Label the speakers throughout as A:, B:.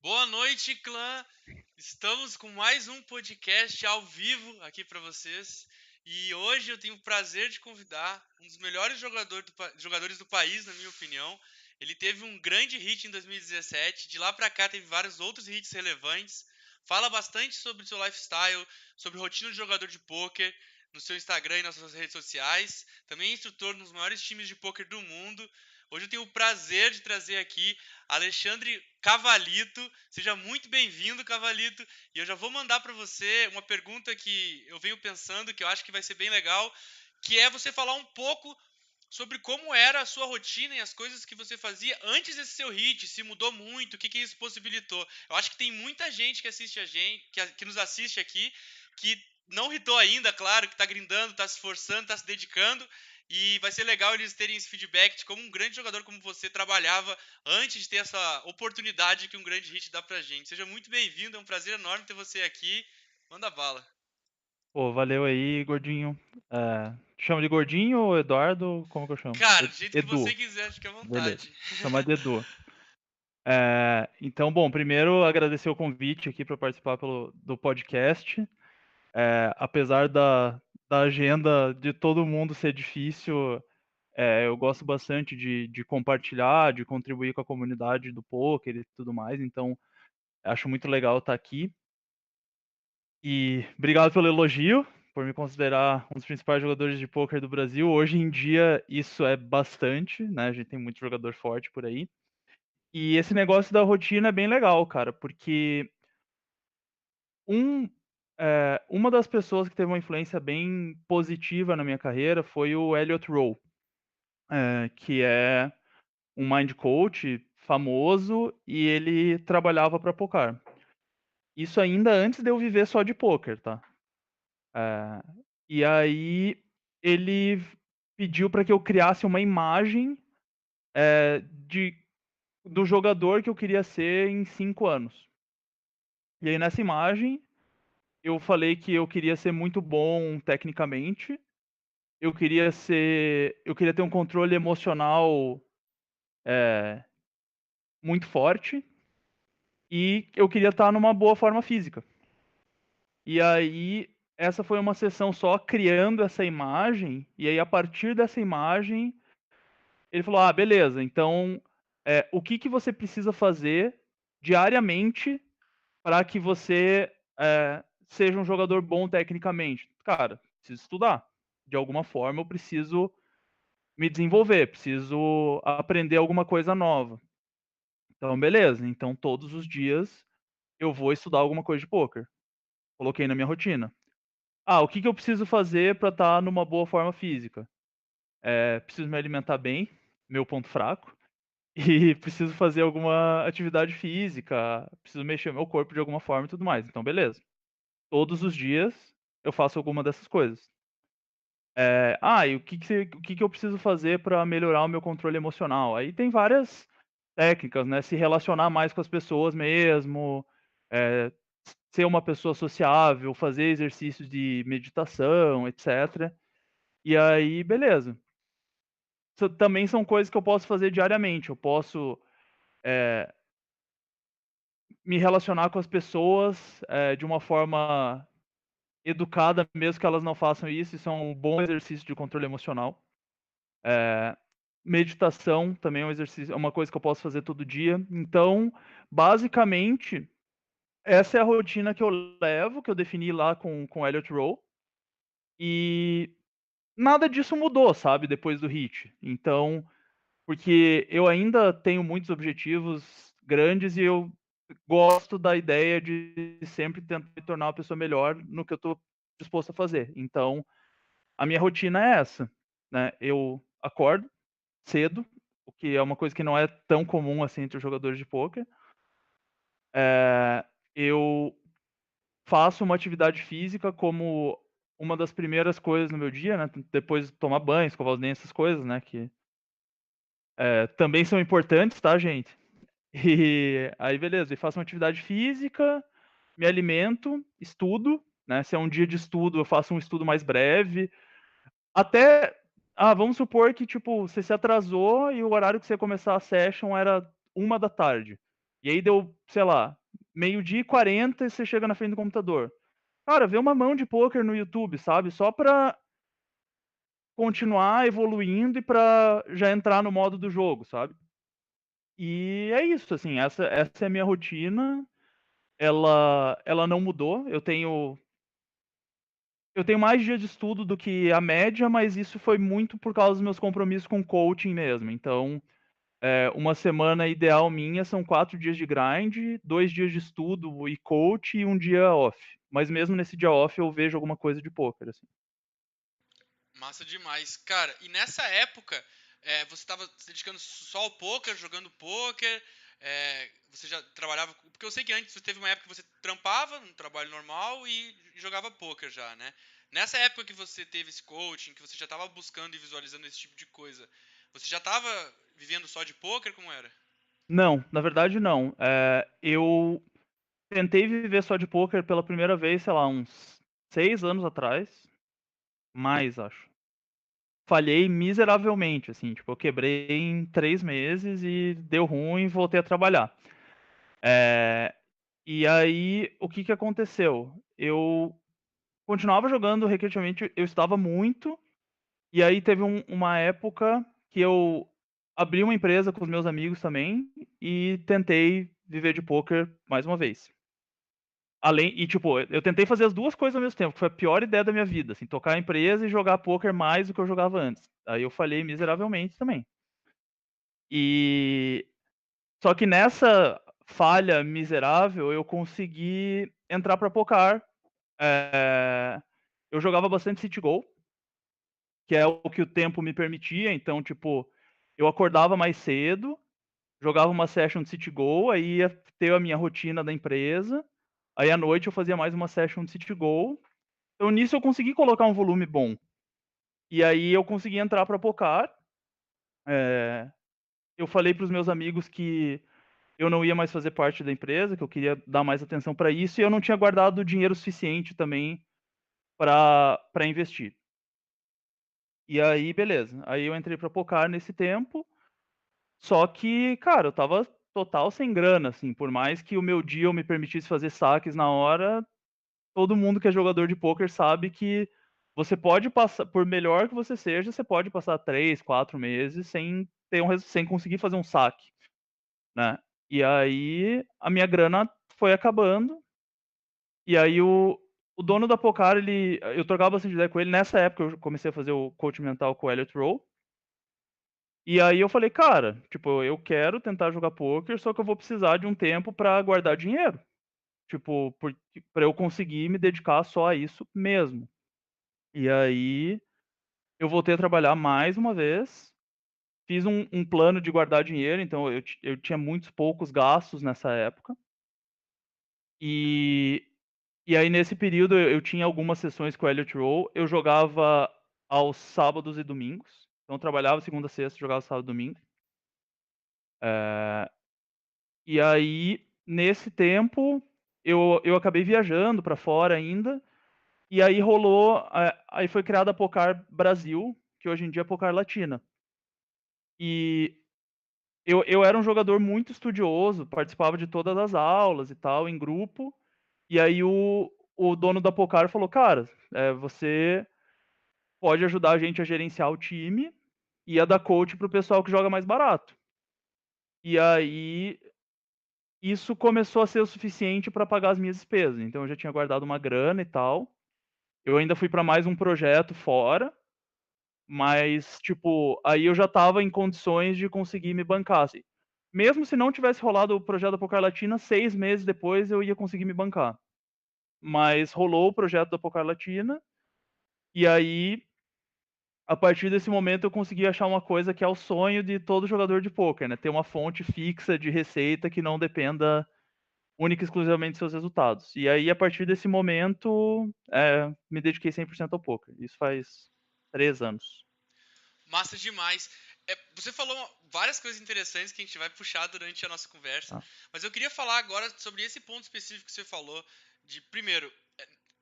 A: Boa noite, clã! Estamos com mais um podcast ao vivo aqui para vocês. E hoje eu tenho o prazer de convidar um dos melhores jogadores do país, na minha opinião. Ele teve um grande hit em 2017, de lá para cá teve vários outros hits relevantes. Fala bastante sobre seu lifestyle, sobre rotina de jogador de pôquer, no seu Instagram e nas suas redes sociais. Também é instrutor nos maiores times de pôquer do mundo. Hoje eu tenho o prazer de trazer aqui Alexandre Cavalito. Seja muito bem-vindo, Cavalito. E eu já vou mandar para você uma pergunta que eu venho pensando, que eu acho que vai ser bem legal, que é você falar um pouco sobre como era a sua rotina e as coisas que você fazia antes desse seu hit, se mudou muito, o que que isso possibilitou. Eu acho que tem muita gente que assiste a gente, que nos assiste aqui, que não hitou ainda, claro, que tá grindando, tá se esforçando, tá se dedicando, e vai ser legal eles terem esse feedback de como um grande jogador como você trabalhava antes de ter essa oportunidade que um grande hit dá pra gente. Seja muito bem-vindo, é um prazer enorme ter você aqui. Manda bala.
B: Pô, valeu aí, gordinho. Te chamo de gordinho ou Eduardo? Como que eu chamo?
A: Cara, do jeito que você
B: Edu.
A: quiser, fique à
B: Beleza.
A: vontade.
B: Chamar de Edu. Então, bom, primeiro agradecer o convite aqui para participar do podcast. Apesar da agenda de todo mundo ser difícil, eu gosto bastante de compartilhar, de contribuir com a comunidade do poker e tudo mais. Então, acho muito legal estar aqui. E obrigado pelo elogio, por me considerar um dos principais jogadores de pôquer do Brasil. Hoje em dia isso é bastante, né? A gente tem muito jogador forte por aí. E esse negócio da rotina é bem legal, cara, porque um, uma das pessoas que teve uma influência bem positiva na minha carreira foi o Elliot Rowe, que é um mind coach famoso e ele trabalhava para Pocar. Isso ainda antes de eu viver só de pôquer, tá? Eh, e aí ele pediu para que eu criasse uma imagem, de do jogador que eu queria ser em 5 anos. E aí nessa imagem, eu falei que eu queria ser muito bom tecnicamente, eu queria ter um controle emocional, eh, muito forte, e eu queria estar numa boa forma física. E aí, essa foi uma sessão só criando essa imagem, e aí a partir dessa imagem ele falou: "Ah, beleza, então, o que que você precisa fazer diariamente para que você, seja um jogador bom tecnicamente?". Cara, preciso estudar. De alguma forma eu preciso me desenvolver, preciso aprender alguma coisa nova. Então beleza, então todos os dias eu vou estudar alguma coisa de pôquer. Coloquei na minha rotina. Ah, o que que eu preciso fazer para estar numa boa forma física? Preciso me alimentar bem, meu ponto fraco. E preciso fazer alguma atividade física, preciso mexer meu corpo de alguma forma e tudo mais, então beleza. Todos os dias eu faço alguma dessas coisas. E o que que eu preciso fazer para melhorar o meu controle emocional? Aí tem várias técnicas, né, se relacionar mais com as pessoas mesmo, eh, ser uma pessoa sociável, fazer exercícios de meditação, etcétera. E aí beleza. Também são coisas que eu posso fazer diariamente, eu posso, eh me relacionar com as pessoas, de uma forma educada, mesmo que elas não façam isso é um bom exercício de controle emocional. Eh, Meditação também é um exercício é uma coisa que eu posso fazer todo dia. Então, basicamente, essa é a rotina que eu levo, que eu defini lá com o Elliot Rowe, e nada disso mudou, sabe, depois do hit. Então porque eu ainda tenho muitos objetivos grandes e eu gosto da ideia de sempre tentar me tornar uma pessoa melhor no que eu estou disposto a fazer. Então, a minha rotina é essa, né, eu acordo cedo, o que é uma coisa que não é tão comum, assim, entre os jogadores de pôquer. Eu faço uma atividade física como uma das primeiras coisas no meu dia, né, depois de tomar banho, escovar os dentes, essas coisas, né, que, também são importantes, tá, gente? E aí beleza, e faço uma atividade física, me alimento, estudo, né, se é um dia de estudo, eu faço um estudo mais breve, até vamos supor que, tipo, você se atrasou e o horário que você ia começar a session era 1 da tarde. E aí deu, sei lá, 12h40 e você chega na frente do computador. Cara, vê uma mão de pôquer no YouTube, sabe, só pra continuar evoluindo e pra já entrar no modo do jogo, sabe. E é isso, assim, essa é a minha rotina, ela não mudou, eu tenho mais dias de estudo do que a média, mas isso foi muito por causa dos meus compromissos com coaching mesmo. Então, uma semana ideal minha são 4 dias de grind, 2 dias de estudo e coach e 1 dia off. Mas mesmo nesse dia off eu vejo alguma coisa de poker, assim.
A: Massa demais. Cara, e nessa época, você estava se dedicando só ao poker, jogando poker, você já trabalhava... Porque eu sei que antes você teve uma época que você trampava num trabalho normal e jogava poker já, né? Nessa época que você teve esse coaching, que você já estava buscando e visualizando esse tipo de coisa, você já estava vivendo só de poker, como era?
B: Não, na verdade não. Eu tentei viver só de poker pela primeira vez, sei lá, uns 6 anos atrás, mais acho. Falhei miseravelmente, assim, tipo, eu quebrei em 3 meses e deu ruim, voltei a trabalhar. Eh, e aí, o que que aconteceu? Eu continuava jogando recreativamente, eu estudava muito, e aí teve uma época que eu abri uma empresa com os meus amigos também, e tentei viver de poker mais uma vez. Tipo, eu tentei fazer as 2 coisas ao mesmo tempo, que foi a pior ideia da minha vida, assim, tocar a empresa e jogar poker mais do que eu jogava antes. Aí eu falhei miseravelmente também. E só que nessa falha miserável, eu consegui entrar pra Pocar. Eu jogava bastante City Go, que é o que o tempo me permitia, então, tipo, eu acordava mais cedo, jogava uma session de City Go, aí ia ter a minha rotina da empresa, aí à noite eu fazia mais uma session de City Go. Então nisso eu consegui colocar um volume bom. E aí eu consegui entrar pra Pocar. Eu falei para os meus amigos que eu não ia mais fazer parte da empresa, que eu queria dar mais atenção para isso, e eu não tinha guardado dinheiro suficiente também para investir. E aí, beleza. Aí eu entrei pra Pocar nesse tempo, só que, cara, eu estava total sem grana, assim, por mais que o meu deal me permitisse fazer saques na hora, todo mundo que é jogador de pôquer sabe que você pode passar, por melhor que você seja, você pode passar 3, 4 meses sem ter sem conseguir fazer um saque, né. E aí a minha grana foi acabando, e aí o dono da Pocar, eu trocava bastante ideia com ele, nessa época eu comecei a fazer o coaching mental com o Elliot Rowe, e aí eu falei: "Cara, tipo, eu quero tentar jogar pôquer, só que eu vou precisar de um tempo pra guardar dinheiro, tipo, pra eu conseguir me dedicar só a isso mesmo". E aí eu voltei a trabalhar mais uma vez, fiz um plano de guardar dinheiro, então eu tinha muitos poucos gastos nessa época, e e aí nesse período eu tinha algumas sessões com o Elliot Rowe, eu jogava aos sábados e domingos, então eu trabalhava segunda a sexta, jogava sábado e domingo. Eh, e aí nesse tempo eu acabei viajando pra fora ainda, e aí rolou, aí foi criada a Pocar Brasil, que hoje em dia é Pocar Latina. E eu era um jogador muito estudioso, participava de todas as aulas e tal, em grupo, e aí o dono da Pocar falou: "Cara, você pode ajudar a gente a gerenciar o time e a dar coach para o pessoal que joga mais barato". E aí, isso começou a ser o suficiente para pagar as minhas despesas, então eu já tinha guardado uma grana e tal. Eu ainda fui para mais um projeto fora, mas, tipo, aí eu já estava em condições de conseguir me bancar, assim. Mesmo se não tivesse rolado o projeto da Pocar Latina, 6 meses depois eu ia conseguir me bancar. Mas rolou o projeto da Pocar Latina, e aí, a partir desse momento eu consegui achar uma coisa que é o sonho de todo jogador de pôquer, né, ter uma fonte fixa de receita que não dependa única e exclusivamente dos seus resultados. E aí, a partir desse momento, me dediquei 100% ao pôquer. Isso faz 3 anos.
A: Massa demais. Você falou várias coisas interessantes que a gente vai puxar durante a nossa conversa,
B: Tá.
A: mas eu queria falar agora sobre esse ponto específico que você falou, de, primeiro,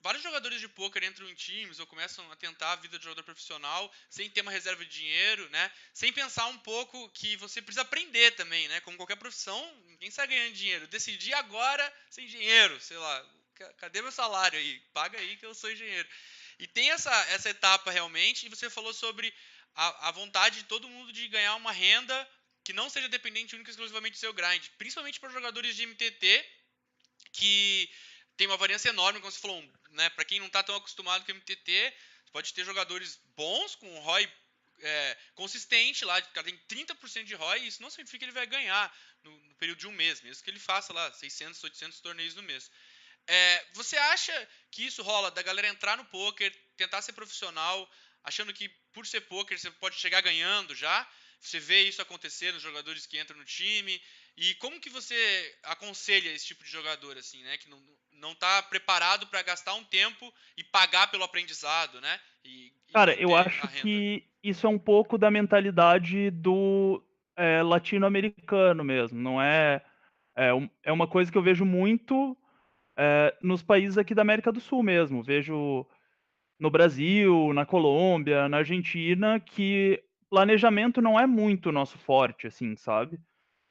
A: vários jogadores de pôquer entram em times ou começam a tentar a vida de jogador profissional sem ter uma reserva de dinheiro, né? Sem pensar um pouco que você precisa aprender também, né? Como qualquer profissão, ninguém sai ganhando dinheiro. Decidi agora ser engenheiro, sei lá. Cadê meu salário aí? Paga aí que eu sou engenheiro. E tem essa etapa realmente, e você falou sobre a vontade de todo mundo de ganhar uma renda que não seja dependente única e exclusivamente do seu grind. Principalmente para jogadores de MTT, que tem uma variância enorme, como você falou, né? Para quem não está tão acostumado com MTT, pode ter jogadores bons com um ROI consistente lá, o cara tem 30% de ROI, e isso não significa que ele vai ganhar no período de um mês, mesmo que ele faça lá 600, 800 torneios no mês. Você acha que isso rola da galera entrar no poker, tentar ser profissional, achando que por ser poker você pode chegar ganhando já? Você vê isso acontecer nos jogadores que entram no time? E como que você aconselha esse tipo de jogador assim, né, que não tá preparado para gastar um tempo e pagar pelo aprendizado, né? E
B: Cara,
A: não
B: eu
A: ter a
B: acho
A: renda?
B: que isso é um pouco da mentalidade do latino-americano mesmo. Não é, é uma coisa que eu vejo muito nos países aqui da América do Sul mesmo. Vejo no Brasil, na Colômbia, na Argentina, que planejamento não é muito nosso forte, assim, sabe?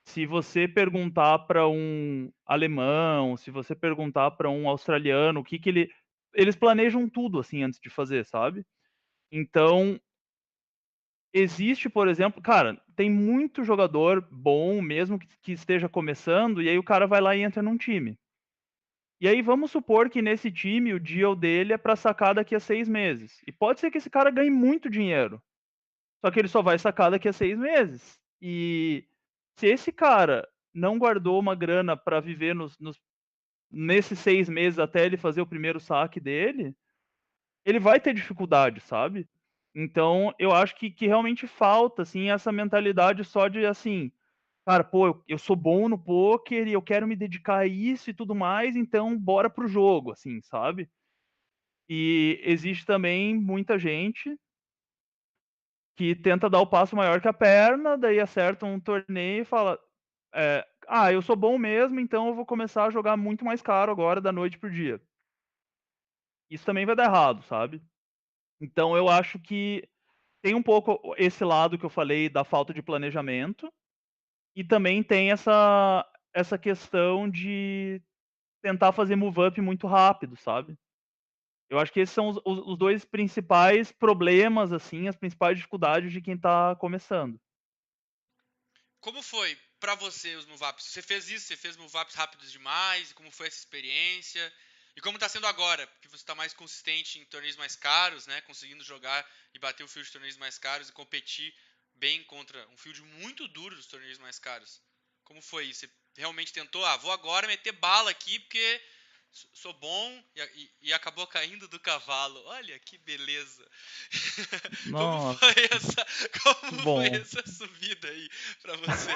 B: Se você perguntar para um alemão, se você perguntar para um australiano, o que que eles planejam tudo assim antes de fazer, sabe? Então, existe, por exemplo, cara, tem muito jogador bom, mesmo que esteja começando, e aí o cara vai lá e entra num time. E aí vamos supor que nesse time o deal dele é para sacar daqui a 6 meses. E pode ser que esse cara ganhe muito dinheiro. Só que ele só vai sacar daqui a 6 meses. E se esse cara não guardou uma grana para viver nesses 6 meses até ele fazer o primeiro saque dele, ele vai ter dificuldade, sabe? Então, eu acho que realmente falta, assim, essa mentalidade só de, assim, cara, pô, eu sou bom no poker e eu quero me dedicar a isso e tudo mais, então bora pro jogo, assim, sabe? E existe também muita gente que tenta dar o passo maior que a perna, daí acerta um torneio e fala, eu sou bom mesmo, então eu vou começar a jogar muito mais caro agora da noite pro dia. Isso também vai dar errado, sabe? Então eu acho que tem um pouco esse lado que eu falei da falta de planejamento, e também tem essa questão de tentar fazer move up muito rápido, sabe? Eu acho que esses são os dois principais problemas, assim, as principais dificuldades de quem tá começando.
A: Como foi pra você os move-ups? Você fez isso? Você fez move-ups rápidos demais? Como foi essa experiência? E como tá sendo agora? Porque você tá mais consistente em torneios mais caros, né? Conseguindo jogar e bater o field de torneios mais caros e competir bem contra um field muito duro dos torneios mais caros. Como foi isso? Você realmente tentou? Vou agora meter bala aqui porque sou bom e acabou caindo do cavalo. Olha que beleza. Como
B: Nossa,
A: foi
B: que
A: como foi
B: bom.
A: essa subida aí pra você?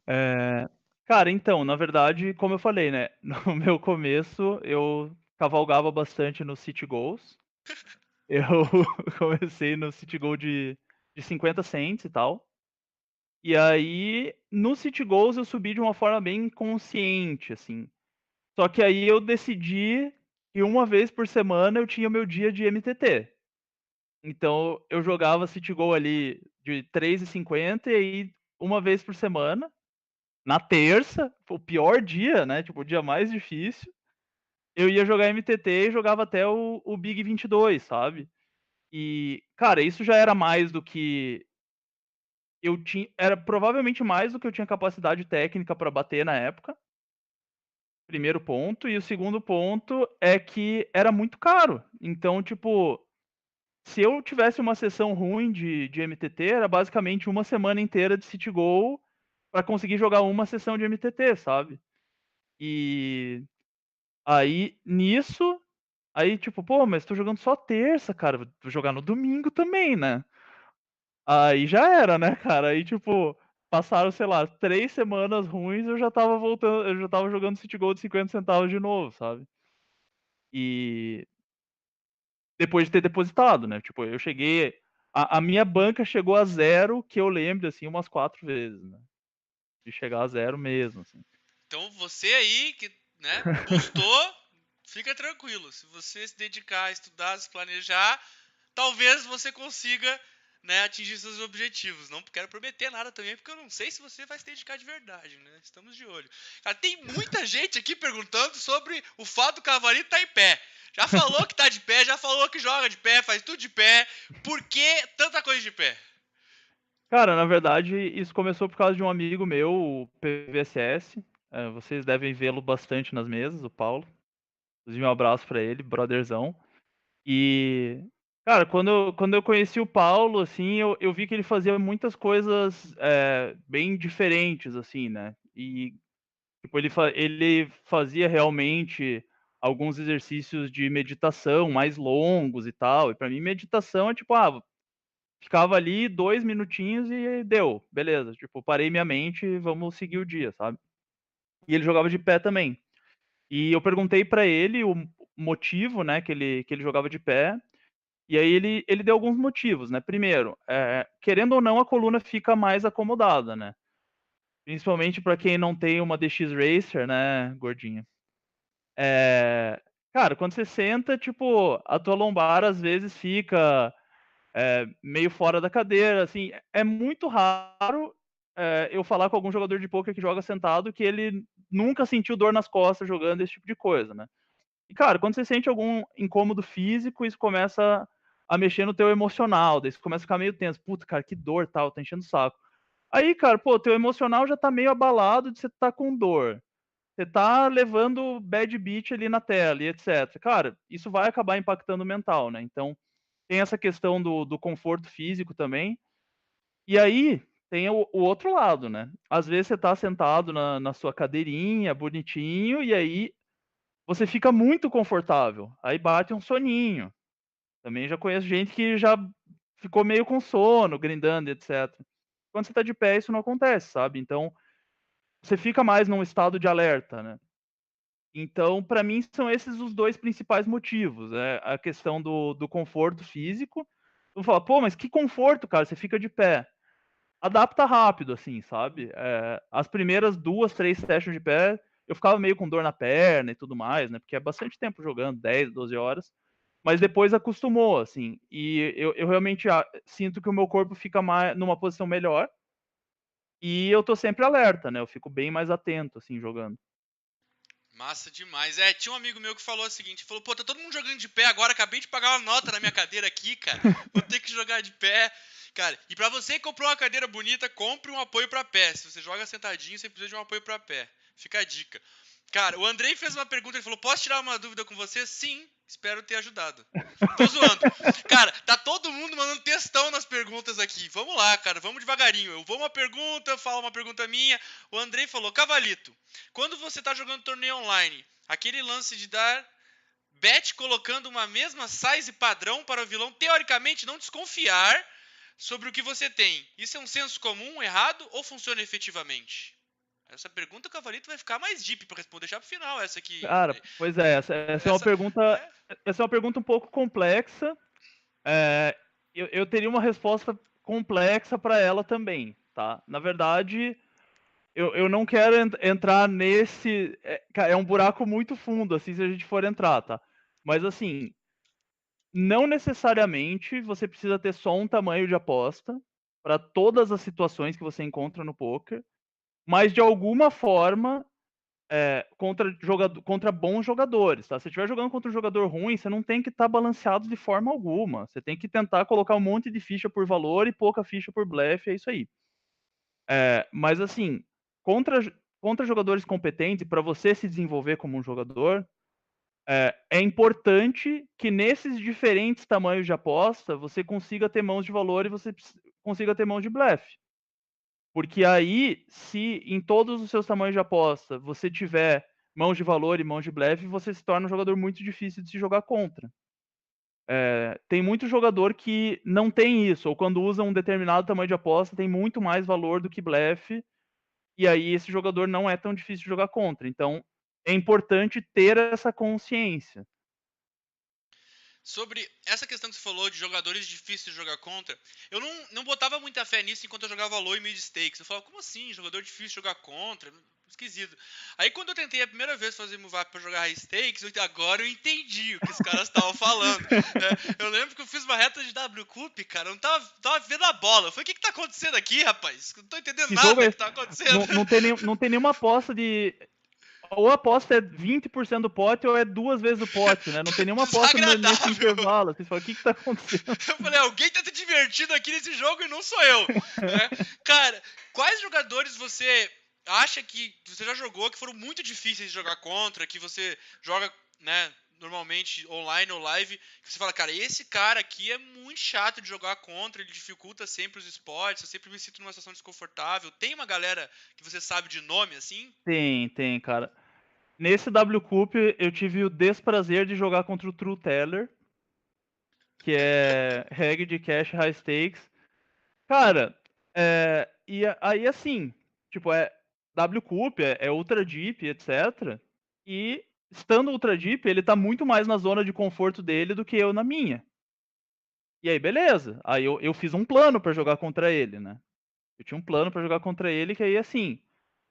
B: É, cara, então, na verdade, como eu falei, né? No meu começo, eu cavalgava bastante no City Goals. Eu comecei no City Goal de 50 cents e tal. E aí, no City Goals, eu subi de uma forma bem consciente, assim. Só que aí eu decidi que uma vez por semana eu tinha o meu dia de MTT. Então, eu jogava City Goal ali de 3,50 e aí uma vez por semana. Na terça, o pior dia, né? Tipo, o dia mais difícil. Eu ia jogar MTT e jogava até o Big 22, sabe? E, cara, isso já era mais do que eu tinha. Era provavelmente mais do que eu tinha capacidade técnica para bater na época. Primeiro ponto. E o segundo ponto é que era muito caro. Então, tipo, se eu tivesse uma sessão ruim de MTT, era basicamente uma semana inteira de City Goal para conseguir jogar uma sessão de MTT, sabe? E aí, nisso, aí tipo, pô, mas tô jogando só terça, cara, vou jogar no domingo também, né? Aí já era, né, cara? Aí, tipo, passaram, sei lá, 3 semanas ruins, eu já tava voltando, eu já tava jogando City Gold de 50 centavos de novo, sabe? E depois de ter depositado, né? Tipo, eu cheguei. A minha banca chegou a zero, que eu lembro, assim, umas 4 vezes, né? De chegar a zero mesmo, assim.
A: Então você aí que né? Bustou, fica tranquilo. Se você se dedicar a estudar, se planejar, talvez você consiga, né, atingir seus objetivos. Não quero prometer nada também, porque eu não sei se você vai se dedicar de verdade, né? Estamos de olho. Cara, tem muita gente aqui perguntando sobre o fato do Cavalito estar em pé. Já falou que tá de pé, já falou que joga de pé, faz tudo de pé. Por que tanta coisa de pé?
B: Cara, na verdade, isso começou por causa de um amigo meu, o PVSS. Vocês devem vê-lo bastante nas mesas, o Paulo. Inclusive, um abraço pra ele, brotherzão. E, cara, quando eu conheci o Paulo, assim, eu vi que ele fazia muitas coisas bem diferentes, assim, né? E, tipo, ele fazia realmente alguns exercícios de meditação mais longos e tal. E pra mim, meditação é tipo, ficava ali 2 minutinhos e deu, beleza. Tipo, parei minha mente, vamos seguir o dia, sabe? E ele jogava de pé também. E eu perguntei pra ele o motivo, né, que ele jogava de pé. E aí ele deu alguns motivos, né? Primeiro, querendo ou não, a coluna fica mais acomodada, né? Principalmente para quem não tem uma DX Racer, né, gordinha? É, cara, quando você senta, tipo, a tua lombar às vezes fica meio fora da cadeira, assim. É muito raro eu falar com algum jogador de poker que joga sentado que ele nunca sentiu dor nas costas jogando esse tipo de coisa, né? E, cara, quando você sente algum incômodo físico, isso começa a mexer no teu emocional, daí você começa a ficar meio tenso. Puta, cara, que dor, tal, tá enchendo o saco. Aí, cara, pô, teu emocional já tá meio abalado de você tá com dor. Você tá levando bad beat ali na tela e etc. Cara, isso vai acabar impactando o mental, né? Então, tem essa questão do conforto físico também. E aí, tem o outro lado, né? Às vezes você tá sentado na sua cadeirinha, bonitinho, e aí você fica muito confortável. Aí bate um soninho. Também já conheço gente que já ficou meio com sono, grindando, etc. Quando você tá de pé, isso não acontece, sabe? Então, você fica mais num estado de alerta, né? Então, para mim, são esses os dois principais motivos. A questão do conforto físico. Eu falo, pô, mas que conforto, cara, você fica de pé. Adapta rápido, assim, sabe? As primeiras 2, 3 sessions de pé, eu ficava meio com dor na perna e tudo mais, né? Porque é bastante tempo jogando, 10, 12 horas. Mas depois acostumou, assim. E eu realmente sinto que o meu corpo fica numa posição melhor. E eu tô sempre alerta, né? Eu fico bem mais atento, assim, jogando.
A: Massa demais. Tinha um amigo meu que falou o seguinte, falou, pô, tá todo mundo jogando de pé agora, acabei de pagar uma nota na minha cadeira aqui, cara. Vou ter que jogar de pé. Cara, e pra você que comprou uma cadeira bonita, compre um apoio pra pé. Se você joga sentadinho, você precisa de um apoio pra pé. Fica a dica. Cara, o Andrei fez uma pergunta, ele falou, posso tirar uma dúvida com você? Sim, espero ter ajudado. Tô zoando. Cara, tá todo mundo mandando textão nas perguntas aqui. Vamos lá, cara, vamos devagarinho. Eu vou uma pergunta, falo uma pergunta minha. O Andrei falou, Cavalito, quando você tá jogando torneio online, aquele lance de dar bet colocando uma mesma size padrão para o vilão, teoricamente, não desconfiar sobre o que você tem. Isso é um senso comum, errado, ou funciona efetivamente? Essa pergunta o Cavalito vai ficar mais deep para responder, deixar pro final essa aqui.
B: Cara, pois é, essa é uma
A: Essa
B: pergunta.
A: é
B: Essa é uma pergunta um pouco complexa. Eu teria uma resposta complexa para ela também, tá? Na verdade, eu não quero entrar nesse. É um buraco muito fundo, assim, se a gente for entrar, tá? Mas, assim, não necessariamente você precisa ter só um tamanho de aposta para todas as situações que você encontra no poker, mas de alguma forma contra bons jogadores, tá? Se estiver jogando contra um jogador ruim, você não tem que estar balanceado de forma alguma. Você tem que tentar colocar um monte de ficha por valor e pouca ficha por blefe, é isso aí. Mas assim, contra, contra jogadores competentes, para você se desenvolver como um jogador, é importante que nesses diferentes tamanhos de aposta você consiga ter mãos de valor e você consiga ter mãos de blefe. Porque aí, se em todos os seus tamanhos de aposta você tiver mãos de valor e mãos de blefe, você se torna um jogador muito difícil de se jogar contra. Tem muito jogador que não tem isso, ou quando usa um determinado tamanho de aposta, tem muito mais valor do que blefe, e aí esse jogador não é tão difícil de jogar contra. Então, é importante ter essa consciência.
A: Sobre essa questão que você falou de jogadores difíceis de jogar contra, eu não botava muita fé nisso enquanto eu jogava low e mid stakes. Eu falava, como assim? Jogador difícil de jogar contra? Esquisito. Aí quando eu tentei a primeira vez fazer move up pra jogar high stakes, agora eu entendi o que os caras estavam falando. Eu lembro que eu fiz uma reta de W Cup, cara, eu não tava vendo a bola. Eu falei, o que tá acontecendo aqui, rapaz? Eu não tô entendendo
B: Que jogo
A: nada
B: é
A: que tá acontecendo.
B: não tem nenhuma aposta de. Ou a aposta é 20% do pote ou é 2 vezes o pote, né? Não tem nenhuma aposta nesse
A: Desagradável.
B: intervalo. Você fala, o que tá acontecendo?
A: Eu falei, alguém tá se divertindo aqui nesse jogo e não sou eu. Né? Cara, quais jogadores você acha que você já jogou que foram muito difíceis de jogar contra, que você joga, né, normalmente online ou live, que você fala, cara, esse cara aqui é muito chato de jogar contra, ele dificulta sempre os esportes, eu sempre me sinto numa situação desconfortável. Tem uma galera que você sabe de nome, assim?
B: Tem, cara. Nesse W Cup eu tive o desprazer de jogar contra o True Teller, que é reg de cash high stakes. Cara, e aí assim, tipo, é W Cup, é Ultra Deep, etc. E estando Ultra Deep, ele tá muito mais na zona de conforto dele do que eu na minha. E aí, beleza. Aí eu fiz um plano pra jogar contra ele, né? Eu tinha um plano pra jogar contra ele, que aí assim,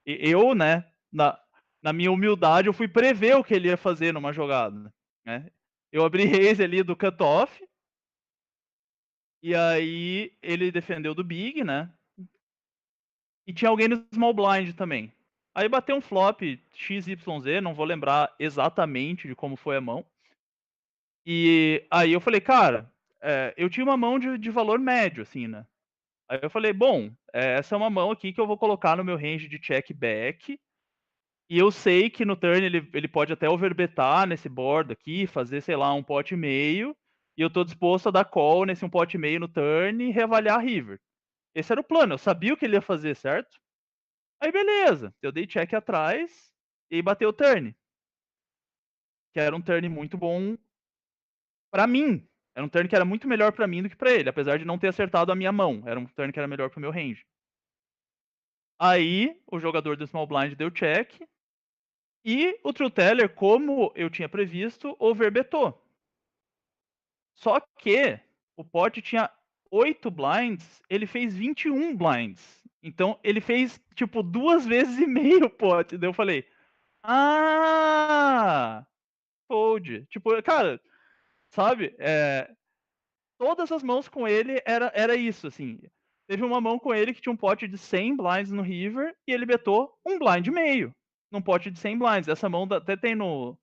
B: eu, né, na minha humildade, eu fui prever o que ele ia fazer numa jogada, né? Eu abri raise ali do cutoff, e aí ele defendeu do big, né? E tinha alguém no small blind também. Aí bateu um flop XYZ, não vou lembrar exatamente de como foi a mão. E aí eu falei, cara, eu tinha uma mão de valor médio, assim, né? Aí eu falei, bom, essa é uma mão aqui que eu vou colocar no meu range de check back. E eu sei que no turn ele pode até overbetar nesse board aqui, fazer, sei lá, um pot e meio. E eu tô disposto a dar call nesse um pot e meio no turn e reavaliar a river. Esse era o plano, eu sabia o que ele ia fazer, certo? Aí beleza, eu dei check atrás e bateu o turn. Que era um turn muito bom pra mim. Era um turn que era muito melhor pra mim do que pra ele, apesar de não ter acertado a minha mão. Era um turn que era melhor pro meu range. Aí o jogador do small blind deu check. E o True Teller, como eu tinha previsto, overbetou. Só que o pot tinha 8 blinds, ele fez 21 blinds. Então ele fez tipo 2 vezes e meio o pot. Daí eu falei, ah, fold. Tipo, cara, sabe? Todas as mãos com ele era isso, assim. Teve uma mão com ele que tinha um pote de 100 blinds no river e ele betou um blind e meio num pote de 100 blinds. Essa mão até tem no.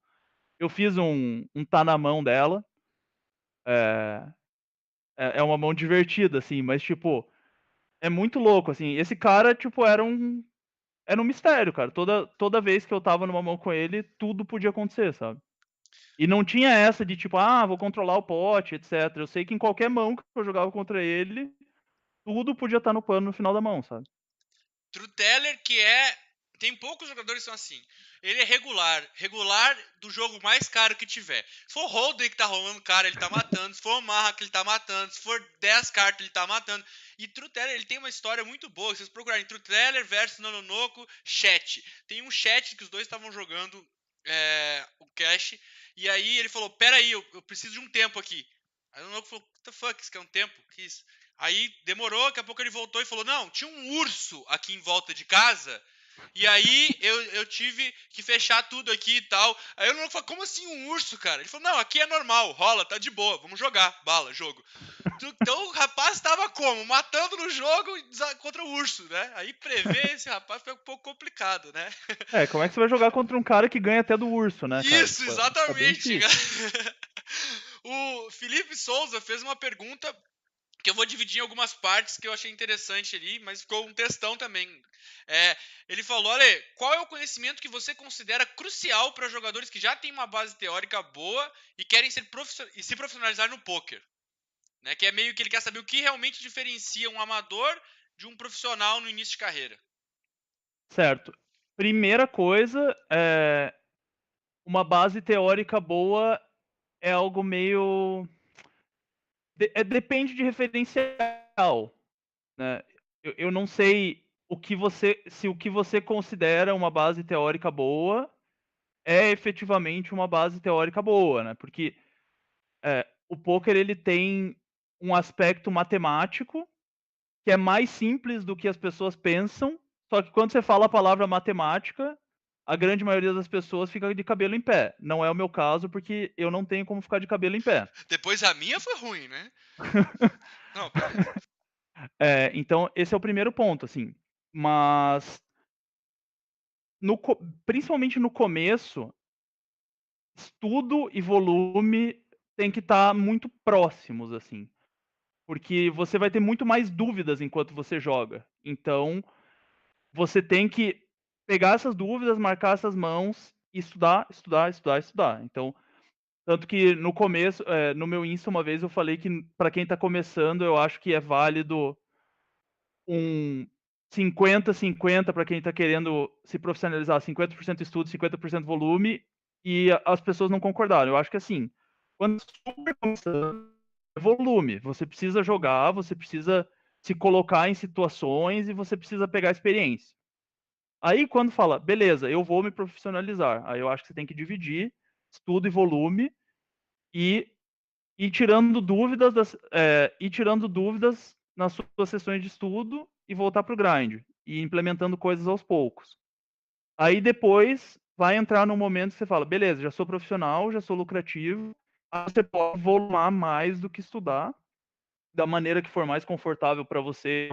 B: Eu fiz um tá na mão dela. É, é uma mão divertida, assim, mas, tipo, é muito louco, assim. Esse cara, tipo, era um mistério, cara. Toda vez que eu tava numa mão com ele, tudo podia acontecer, sabe? E não tinha essa de, tipo, vou controlar o pote, etc. Eu sei que em qualquer mão que eu jogava contra ele, tudo podia estar no pano no final da mão, sabe?
A: True Teller, que é. Tem poucos jogadores que são assim. Ele é regular. Regular do jogo mais caro que tiver. Se for Holden que tá rolando cara, ele tá matando. Se for Omaha que ele tá matando. Se for 10 cartas, ele tá matando. E True Teller, ele tem uma história muito boa. Se vocês procurarem True Teller versus Nononoko, chat. Tem um chat que os dois estavam jogando o cash. E aí ele falou: Pera aí, eu preciso de um tempo aqui. Aí o Nononoko falou: What the fuck, isso quer um tempo? Que isso? Aí demorou, daqui a pouco ele voltou e falou: Não, tinha um urso aqui em volta de casa. E aí eu tive que fechar tudo aqui e tal. Aí eu não falei: Como assim um urso, cara? Ele falou: Não, aqui é normal, rola, tá de boa, vamos jogar, bala, jogo. Então o rapaz tava como? Matando no jogo contra o urso, né? Aí prever esse rapaz foi um pouco complicado, né?
B: Como é que você vai jogar contra um cara que ganha até do urso, né, cara?
A: Isso,
B: Tipo, é bem
A: exatamente.
B: difícil.
A: O Felipe Souza fez uma pergunta que eu vou dividir em algumas partes que eu achei interessante ali, mas ficou um textão também. Ele falou, olha, qual é o conhecimento que você considera crucial para jogadores que já têm uma base teórica boa e querem se profissionalizar no poker? Né? Que é meio que ele quer saber o que realmente diferencia um amador de um profissional no início de carreira.
B: Certo. Primeira coisa, uma base teórica boa é algo meio. Depende de referencial, né? Eu não sei se o que você considera uma base teórica boa é efetivamente uma base teórica boa, né? Porque o poker ele tem um aspecto matemático que é mais simples do que as pessoas pensam, só que quando você fala a palavra matemática, a grande maioria das pessoas fica de cabelo em pé. Não é o meu caso, porque eu não tenho como ficar de cabelo em pé.
A: Depois a minha foi ruim, né? Não, beleza.
B: Então esse é o primeiro ponto, assim. Mas principalmente no começo, estudo e volume tem que estar muito próximos, assim. Porque você vai ter muito mais dúvidas enquanto você joga. Então, você tem que pegar essas dúvidas, marcar essas mãos e estudar, estudar, estudar, estudar. Então, tanto que no começo, no meu Insta uma vez eu falei que para quem tá começando, eu acho que é válido um 50-50 para quem tá querendo se profissionalizar, 50% estudo, 50% volume, e as pessoas não concordaram. Eu acho que assim, quando super começando, é volume. Você precisa jogar, você precisa se colocar em situações e você precisa pegar experiência. Aí quando fala, beleza, eu vou me profissionalizar, aí eu acho que você tem que dividir estudo e volume e ir tirando dúvidas nas suas sessões de estudo e voltar para o grind, e implementando coisas aos poucos. Aí depois vai entrar num momento que você fala, beleza, já sou profissional, já sou lucrativo, aí você pode volumar mais do que estudar, da maneira que for mais confortável para você,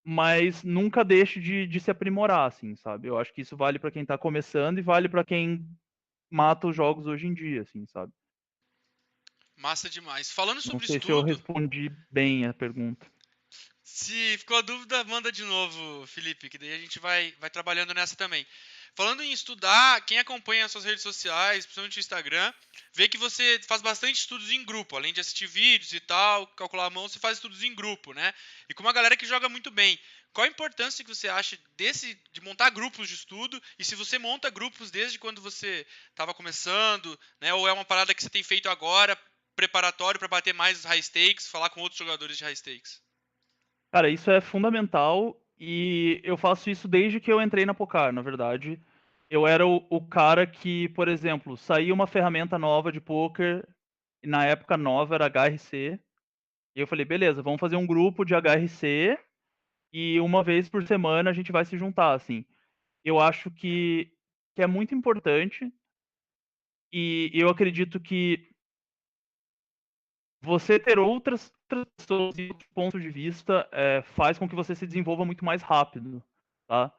B: mas nunca deixe de se aprimorar, assim, sabe? Eu acho que isso vale para quem tá começando e vale para quem mata os jogos hoje em dia, assim, sabe?
A: Massa demais. Falando
B: Não
A: sobre
B: sei se eu
A: estudo,
B: respondi bem a pergunta.
A: se ficou a dúvida, manda de novo, Felipe, que daí a gente vai trabalhando nessa também. Falando em estudar, quem acompanha as suas redes sociais, principalmente o Instagram, vê que você faz bastante estudos em grupo, além de assistir vídeos e tal, calcular a mão, você faz estudos em grupo, né? E com uma galera que joga muito bem. Qual a importância que você acha de montar grupos de estudo? E se você monta grupos desde quando você estava começando, né? Ou é uma parada que você tem feito agora, preparatório para bater mais os high stakes, falar com outros jogadores de high stakes?
B: Cara, isso é fundamental e eu faço isso desde que eu entrei na Pocar, na verdade. Eu era o cara que, por exemplo, saía uma ferramenta nova de poker, e na época nova era HRC, e eu falei, beleza, vamos fazer um grupo de HRC e uma vez por semana a gente vai se juntar, assim. Eu acho que é muito importante e eu acredito que você ter outras pessoas e outros pontos de vista faz com que você se desenvolva muito mais rápido, tá?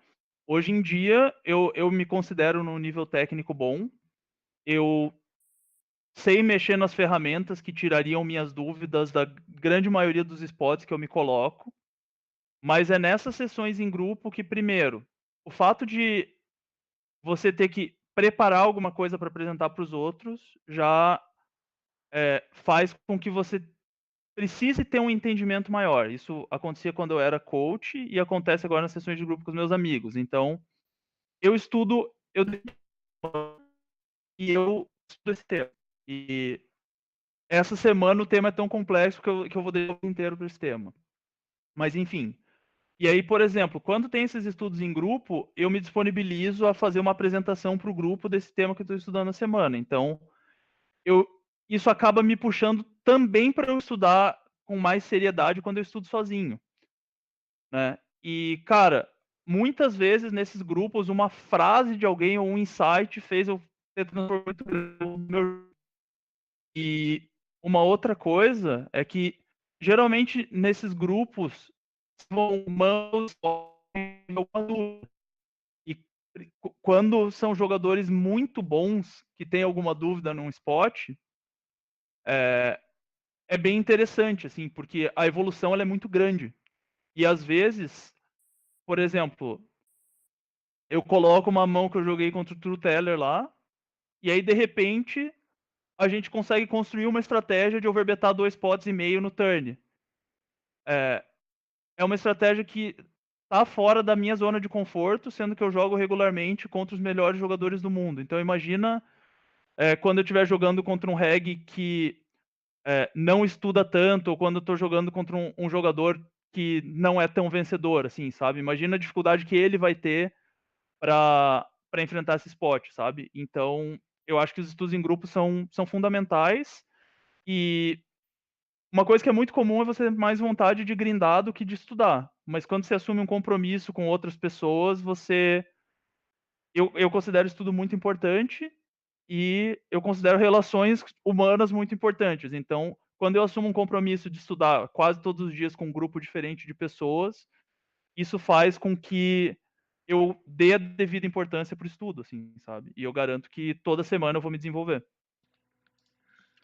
B: Hoje em dia, eu me considero num nível técnico bom. Eu sei mexer nas ferramentas que tirariam minhas dúvidas da grande maioria dos spots que eu me coloco. Mas é nessas sessões em grupo que, primeiro, o fato de você ter que preparar alguma coisa para apresentar para os outros já faz com que você precise ter um entendimento maior. Isso acontecia quando eu era coach e acontece agora nas sessões de grupo com os meus amigos. Então, eu estudo, eu estudo esse tema. E essa semana o tema é tão complexo que eu vou dedicar o dia inteiro para esse tema. Mas, enfim. E aí, por exemplo, quando tem esses estudos em grupo, eu me disponibilizo a fazer uma apresentação para o grupo desse tema que eu estou estudando na semana. Então, eu, isso acaba me puxando também para eu estudar com mais seriedade quando eu estudo sozinho, né? E, cara, muitas vezes nesses grupos, uma frase de alguém ou um insight fez eu ter transformado muito grande no meu. E uma outra coisa é que, geralmente, nesses grupos, vão mãos e quando são jogadores muito bons que têm alguma dúvida num spot, é, é bem interessante, assim, porque a evolução ela é muito grande. E às vezes, por exemplo, eu coloco uma mão que eu joguei contra o True Teller lá, e aí de repente a gente consegue construir uma estratégia de overbetar 2 pots e meio no turn. É, é uma estratégia que tá fora da minha zona de conforto, sendo que eu jogo regularmente contra os melhores jogadores do mundo. Então imagina quando eu estiver jogando contra um reg que não estuda tanto, ou quando eu tô jogando contra um jogador que não é tão vencedor, assim, sabe? Imagina a dificuldade que ele vai ter para enfrentar esse spot, sabe? Então, eu acho que os estudos em grupo são fundamentais. E uma coisa que é muito comum é você ter mais vontade de grindar do que de estudar. Mas quando você assume um compromisso com outras pessoas, eu considero estudo muito importante e eu considero relações humanas muito importantes. Então, quando eu assumo um compromisso de estudar quase todos os dias com um grupo diferente de pessoas, isso faz com que eu dê a devida importância para o estudo, assim, sabe? E eu garanto que toda semana eu vou me desenvolver.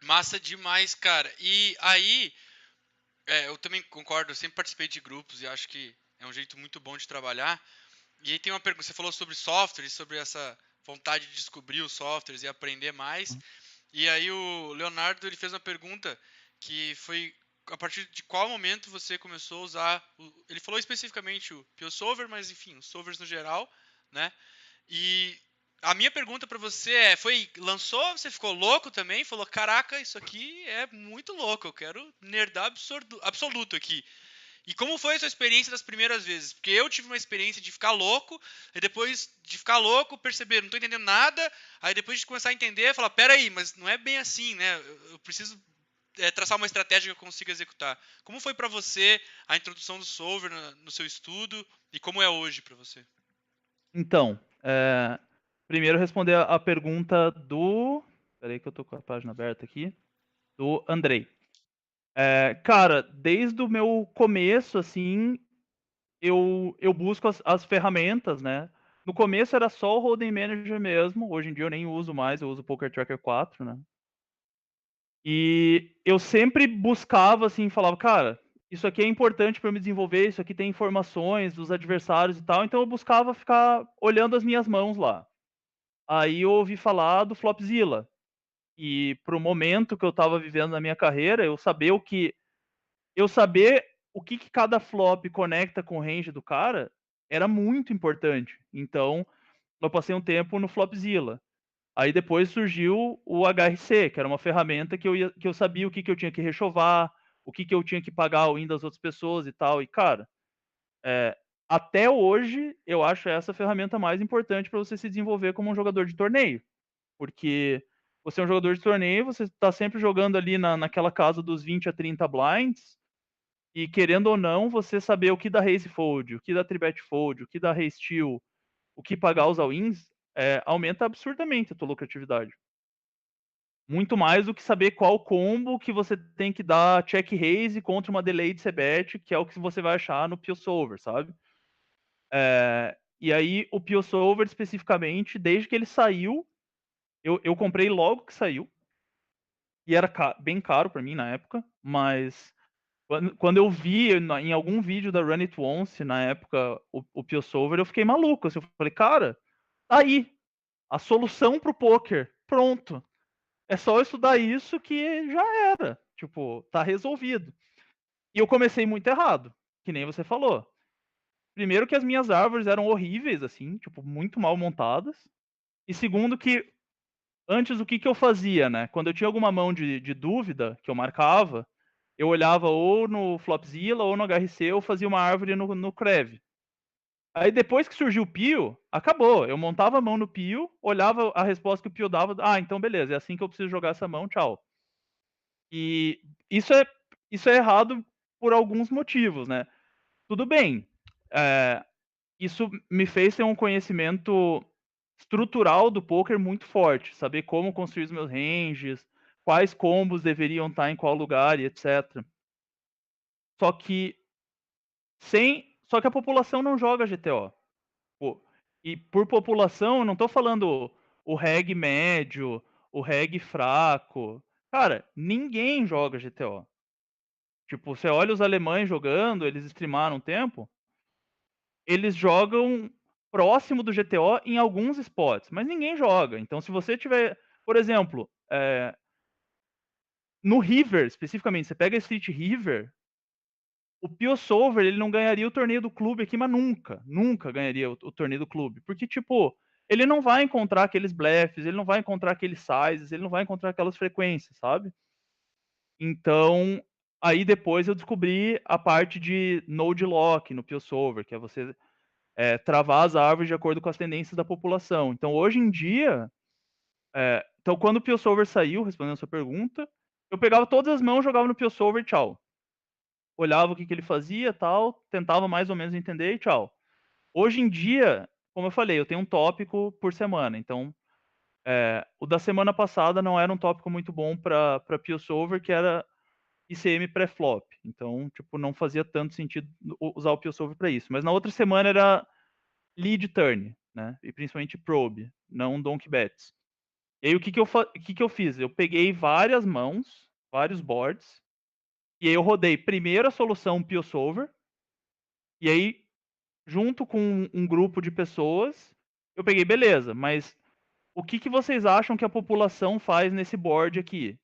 A: Massa demais, cara. E aí, eu também concordo, eu sempre participei de grupos e acho que é um jeito muito bom de trabalhar. E aí tem uma pergunta, você falou sobre softwares, sobre essa vontade de descobrir os softwares e aprender mais. E aí o Leonardo ele fez uma pergunta que foi a partir de qual momento você começou a usar, ele falou especificamente o PeoSolver, mas enfim, os solvers no geral, né? E a minha pergunta para você lançou, você ficou louco também? Falou, caraca, isso aqui é muito louco, eu quero nerdar absoluto aqui. E como foi a sua experiência das primeiras vezes? Porque eu tive uma experiência de ficar louco, e depois de ficar louco, perceber, não estou entendendo nada, aí depois de começar a entender, falar, peraí, mas não é bem assim, né? Eu preciso traçar uma estratégia que eu consiga executar. Como foi para você a introdução do solver no seu estudo, e como é hoje para você?
B: Então, primeiro responder a pergunta do. Peraí que eu tô com a página aberta aqui. Do Andrei. Cara, desde o meu começo, assim, eu busco as ferramentas, né? No começo era só o Hold'em Manager mesmo. Hoje em dia eu nem uso mais, eu uso o Poker Tracker 4, né? E eu sempre buscava, assim, falava, cara, isso aqui é importante para eu me desenvolver, isso aqui tem informações dos adversários e tal. Então eu buscava ficar olhando as minhas mãos lá. Aí eu ouvi falar do Flopzilla. E pro momento que eu estava vivendo na minha carreira, eu saber o que cada flop conecta com o range do cara era muito importante. Então, eu passei um tempo no Flopzilla. Aí depois surgiu o HRC, que era uma ferramenta que eu sabia o que eu tinha que rechovar, o que eu tinha que pagar o win das outras pessoas e tal. E, cara, é, até hoje eu acho essa a ferramenta mais importante para você se desenvolver como um jogador de torneio. Porque você é um jogador de torneio, você está sempre jogando ali naquela casa dos 20 a 30 blinds, e querendo ou não, você saber o que dá raise fold, o que dá tribet fold, o que dá raise steal, o que pagar os all-ins, aumenta absurdamente a tua lucratividade. Muito mais do que saber qual combo que você tem que dar check raise contra uma delay de c-bet, que é o que você vai achar no PeoSolver, sabe? E aí, o PeoSolver especificamente, desde que ele saiu, eu comprei logo que saiu, e era bem caro para mim na época, mas quando eu vi em algum vídeo da Run It Once, na época, o PeoSolver, eu fiquei maluco. Assim, eu falei, cara, tá aí, a solução pro poker, pronto. É só eu estudar isso que já era. Tipo, tá resolvido. E eu comecei muito errado, que nem você falou. Primeiro que as minhas árvores eram horríveis, assim, tipo, muito mal montadas. E segundo que, antes o que eu fazia, né? Quando eu tinha alguma mão de dúvida, que eu marcava, eu olhava ou no Flopzilla ou no HRC, ou fazia uma árvore no Crev. Aí depois que surgiu o Pio, acabou. Eu montava a mão no Pio, olhava a resposta que o Pio dava, então beleza, é assim que eu preciso jogar essa mão, tchau. E isso é errado por alguns motivos, né? Tudo bem, isso me fez ter um conhecimento estrutural do poker muito forte, saber como construir os meus ranges, quais combos deveriam estar em qual lugar e etc. Só que só que a população não joga GTO. Pô, e por população, eu não tô falando o reg médio, o reg fraco. Cara, ninguém joga GTO. Tipo, você olha os alemães jogando, eles streamaram um tempo, eles jogam próximo do GTO em alguns spots, mas ninguém joga. Então, se você tiver, por exemplo, no River, especificamente, você pega Street River, o PeoSolver, ele não ganharia o torneio do clube aqui, mas nunca ganharia o torneio do clube. Porque, tipo, ele não vai encontrar aqueles blefs, ele não vai encontrar aqueles sizes, ele não vai encontrar aquelas frequências, sabe? Então, aí depois eu descobri a parte de node lock no PeoSolver, que é você travar as árvores de acordo com as tendências da população. Então, hoje em dia, Então, quando o PioSolver saiu, respondendo a sua pergunta, eu pegava todas as mãos, jogava no PioSolver, tchau. Olhava o que ele fazia, tal, tentava mais ou menos entender e tchau. Hoje em dia, como eu falei, eu tenho um tópico por semana, então o da semana passada não era um tópico muito bom para PioSolver, que era ICM pré-flop. Então, tipo, não fazia tanto sentido usar o PioSolver para isso. Mas na outra semana era lead turn, né? E principalmente probe, não donkey bets. E aí o que eu fiz? Eu peguei várias mãos, vários boards, e aí eu rodei primeiro a solução PioSolver, e aí junto com um grupo de pessoas, eu peguei, beleza, mas o que vocês acham que a população faz nesse board aqui?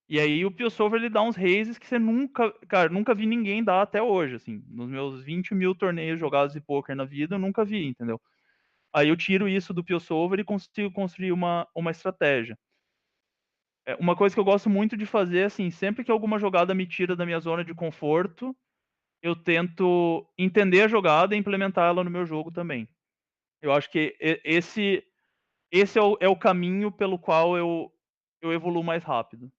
B: E aí o PioSolver ele dá uns raises que você nunca, cara, nunca vi ninguém dar até hoje, assim. Nos meus 20 mil torneios jogados de poker na vida, eu nunca vi, entendeu? Aí eu tiro isso do PioSolver e consigo construir uma estratégia. Uma coisa que eu gosto muito de fazer, assim, sempre que alguma jogada me tira da minha zona de conforto, eu tento entender a jogada e implementar ela no meu jogo também. Eu acho que esse é o caminho pelo qual eu evoluo mais rápido.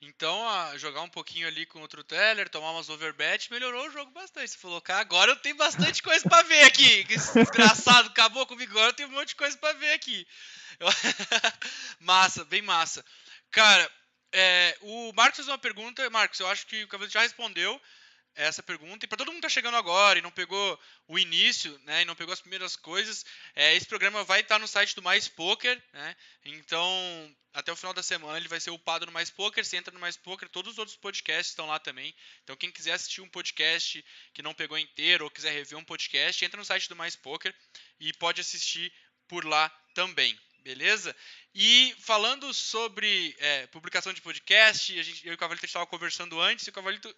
A: Então, jogar um pouquinho ali com outro Teller, tomar umas overbet, melhorou o jogo bastante. Você falou, cara, agora eu tenho bastante coisa pra ver aqui. Esse desgraçado acabou comigo, agora eu tenho um monte de coisa pra ver aqui. Eu- Massa, bem massa. Cara, o Marcos fez uma pergunta. Marcos, eu acho que o Cavaleiro já respondeu essa pergunta. E para todo mundo que tá chegando agora e não pegou o início, né, e não pegou as primeiras coisas, esse programa vai estar no site do Mais Poker, né? Então, até o final da semana ele vai ser upado no Mais Poker. Você entra no Mais Poker, todos os outros podcasts estão lá também. Então, quem quiser assistir um podcast que não pegou inteiro ou quiser rever um podcast, entra no site do Mais Poker e pode assistir por lá também. Beleza? E falando sobre publicação de podcast, eu e o Cavalito estavam conversando antes, e o Cavalito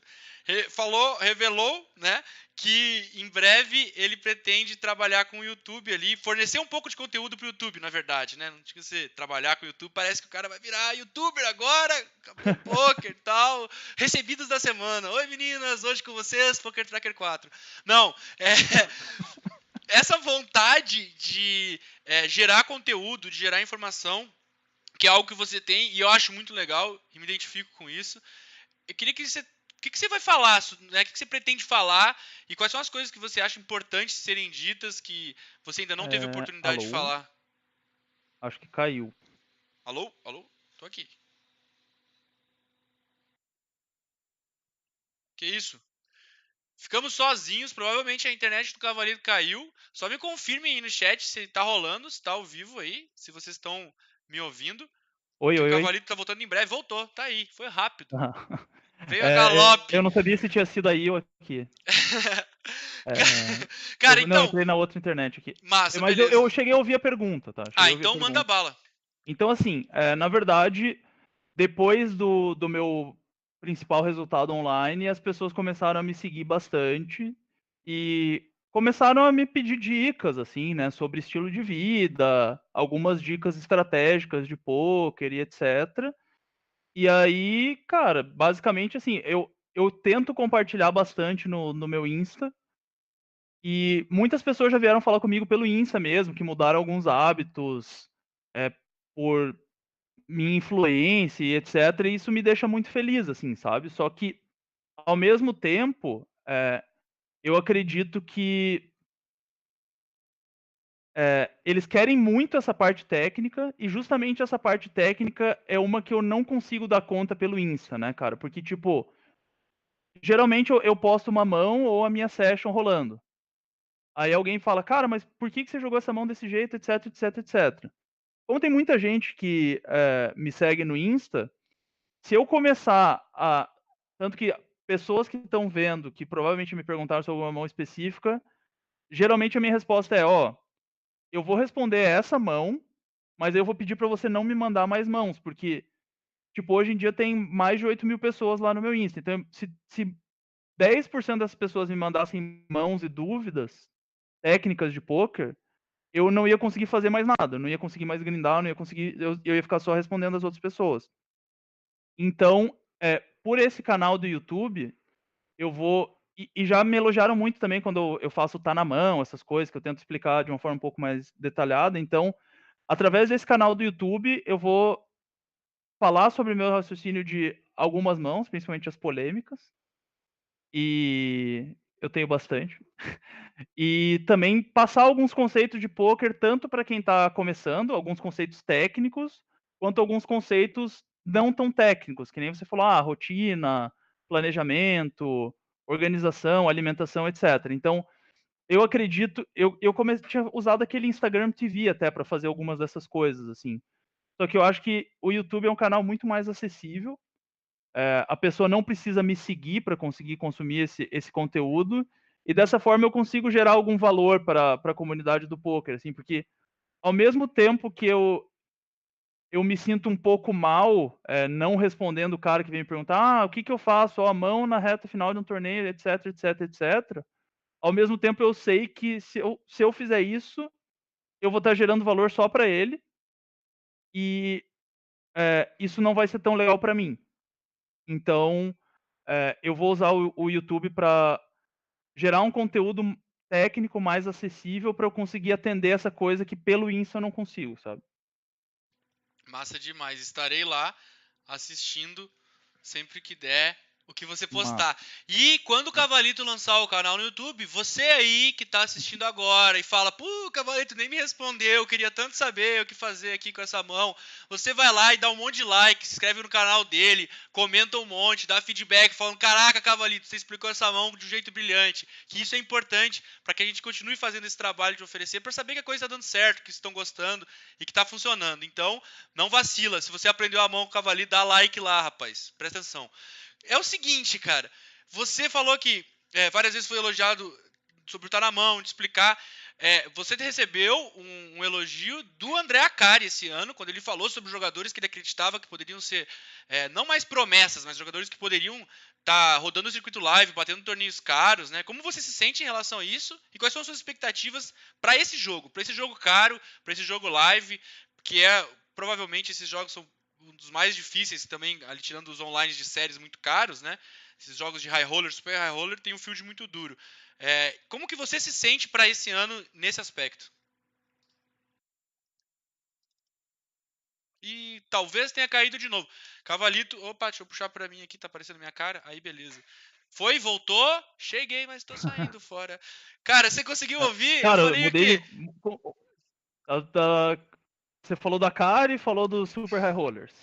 A: revelou, né, que em breve ele pretende trabalhar com o YouTube ali, fornecer um pouco de conteúdo para o YouTube, na verdade, né? Não tinha que ser trabalhar com o YouTube, parece que o cara vai virar YouTuber agora, acabou o poker e tal. Recebidos da semana. Oi meninas, hoje com vocês, Poker Tracker 4. Não, essa vontade de gerar conteúdo, de gerar informação, que é algo que você tem, e eu acho muito legal, e me identifico com isso. Eu queria que você. O que você vai falar, né? O que você pretende falar e quais são as coisas que você acha importantes serem ditas que você ainda não teve oportunidade de
B: Alô?
A: falar?
B: Acho que caiu.
A: Alô? Alô? Tô aqui. Que isso? Ficamos sozinhos, provavelmente a internet do Cavaleiro caiu. Só me confirmem aí no chat se tá rolando, se tá ao vivo aí, se vocês estão me ouvindo.
B: Oi,
A: Que o
B: oi, oi.
A: Cavalito tá voltando em breve. Voltou, tá aí. Foi rápido.
B: Aham.
A: Veio a galope.
B: Eu não sabia se tinha sido aí ou aqui.
A: Cara,
B: Não,
A: então.
B: entrei na outra internet aqui.
A: Massa,
B: Mas
A: beleza.
B: eu cheguei a ouvir a pergunta, tá? Cheguei a ouvir a
A: Então manda
B: pergunta.
A: bala.
B: Então, assim, na verdade, depois do meu principal resultado online, as pessoas começaram a me seguir bastante e começaram a me pedir dicas, assim, né, sobre estilo de vida, algumas dicas estratégicas de poker e etc. E aí, cara, basicamente, assim, eu tento compartilhar bastante no meu Insta. E muitas pessoas já vieram falar comigo pelo Insta mesmo, que mudaram alguns hábitos por minha influência e etc. E isso me deixa muito feliz, assim, sabe? Só que, ao mesmo tempo, eu acredito que eles querem muito essa parte técnica, e justamente essa parte técnica é uma que eu não consigo dar conta pelo Insta, né, cara? Porque, tipo, geralmente eu posto uma mão ou a minha session rolando. Aí alguém fala, cara, mas por que você jogou essa mão desse jeito, etc, etc, etc. Como tem muita gente que me segue no Insta, se eu começar a. Tanto que pessoas que estão vendo, que provavelmente me perguntaram sobre uma mão específica, geralmente a minha resposta é: ó, eu vou responder essa mão, mas eu vou pedir para você não me mandar mais mãos, porque, tipo, hoje em dia tem mais de 8 mil pessoas lá no meu Insta. Então, se 10% das pessoas me mandassem mãos e dúvidas técnicas de poker, eu não ia conseguir fazer mais nada, eu não ia conseguir mais grindar, não ia conseguir, eu ia ficar só respondendo as outras pessoas. Então, por esse canal do YouTube, eu vou. E já me elogiaram muito também quando eu faço tá na mão, essas coisas que eu tento explicar de uma forma um pouco mais detalhada. Então, através desse canal do YouTube, eu vou falar sobre o meu raciocínio de algumas mãos, principalmente as polêmicas, e eu tenho bastante. E também passar alguns conceitos de pôquer, tanto para quem está começando, alguns conceitos técnicos, quanto alguns conceitos não tão técnicos, que nem você falou, rotina, planejamento, organização, alimentação, etc. Então, eu acredito, tinha usado aquele Instagram TV até para fazer algumas dessas coisas, assim. Só que eu acho que o YouTube é um canal muito mais acessível. A pessoa não precisa me seguir para conseguir consumir esse conteúdo. E dessa forma eu consigo gerar algum valor para a comunidade do poker, assim, porque ao mesmo tempo que eu me sinto um pouco mal não respondendo o cara que vem me perguntar, o que, que eu faço? A mão na reta final de um torneio, etc, etc, etc. Ao mesmo tempo eu sei que se eu fizer isso, eu vou estar gerando valor só para ele e isso não vai ser tão legal para mim. Então, eu vou usar o YouTube para gerar um conteúdo técnico mais acessível para eu conseguir atender essa coisa que pelo Insta eu não consigo, sabe?
A: Massa demais. Estarei lá assistindo sempre que der o que você
B: Massa.
A: postar. E quando o Cavalito lançar o canal no YouTube, você aí que tá assistindo agora e fala, pô, Cavalito nem me respondeu, queria tanto saber o que fazer aqui com essa mão. Você vai lá e dá um monte de like, se inscreve no canal dele, comenta um monte, dá feedback falando, caraca, Cavalito, você explicou essa mão de um jeito brilhante. Que isso é importante para que a gente continue fazendo esse trabalho de oferecer, para saber que a coisa está dando certo, que vocês estão gostando e que tá funcionando. Então, não vacila. Se você aprendeu a mão com o Cavalito, dá like lá, rapaz. Presta atenção. É o seguinte, cara. Você falou que várias vezes foi elogiado sobre o tá na mão, de explicar. Você recebeu um elogio do André Acari esse ano, quando ele falou sobre jogadores que ele acreditava que poderiam ser, não mais promessas, mas jogadores que poderiam estar rodando o circuito live, batendo torneios caros, né? Como você se sente em relação a isso? E quais são as suas expectativas para esse jogo caro, para esse jogo live, que provavelmente esses jogos são um dos mais difíceis também, ali tirando os online de séries muito caros, né? Esses jogos de high roller, super high roller, tem um field muito duro. Como que você se sente para esse ano nesse aspecto? E talvez tenha caído de novo. Cavalito, opa, deixa eu puxar para mim aqui, tá aparecendo minha cara. Aí, beleza. Foi, voltou, cheguei, mas tô saindo fora. Cara, você conseguiu ouvir? Eu
B: Cara, eu
A: falei o quê?
B: mudei. da- Você falou da Kari e falou dos Super High Rollers.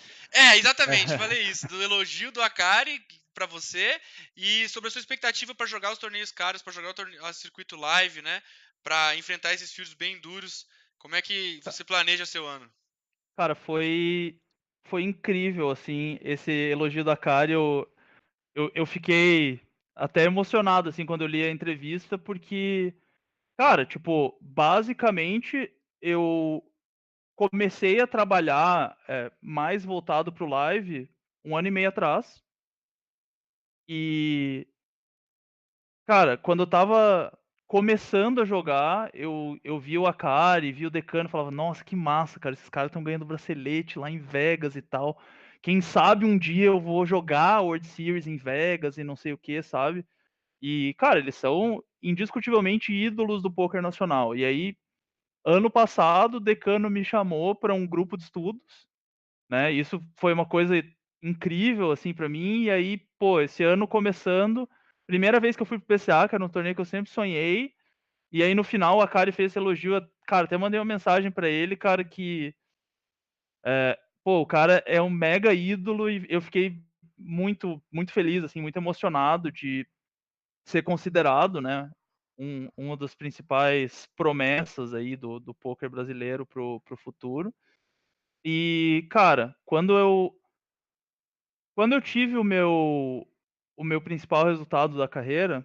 A: Exatamente, falei isso, do elogio do Akari pra você e sobre a sua expectativa para jogar os torneios caros, para jogar o circuito live, né? Pra enfrentar esses fios bem duros. Como é que você planeja seu ano?
B: Cara, foi incrível, assim, esse elogio da Kari. Eu fiquei até emocionado, assim, quando eu li a entrevista, porque, cara, tipo, basicamente eu comecei a trabalhar mais voltado pro live 1 ano e meio atrás. E, cara, quando eu tava começando a jogar, eu vi o Akari, vi o Decano, falava, nossa, que massa, cara, esses caras estão ganhando bracelete lá em Vegas e tal. Quem sabe um dia eu vou jogar a World Series em Vegas e não sei o que, sabe? E, cara, eles são indiscutivelmente ídolos do poker nacional. E aí, ano passado, o Decano me chamou para um grupo de estudos, né? Isso foi uma coisa incrível, assim, para mim. E aí, pô, esse ano começando, primeira vez que eu fui pro PCA, que era um torneio que eu sempre sonhei. E aí, no final, a Kari fez esse elogio. Cara, até mandei uma mensagem para ele, cara, que, pô, o cara é um mega ídolo e eu fiquei muito, muito feliz, assim, muito emocionado de ser considerado, né, uma das principais promessas aí do poker brasileiro pro futuro. E, cara, quando eu tive o meu principal resultado da carreira,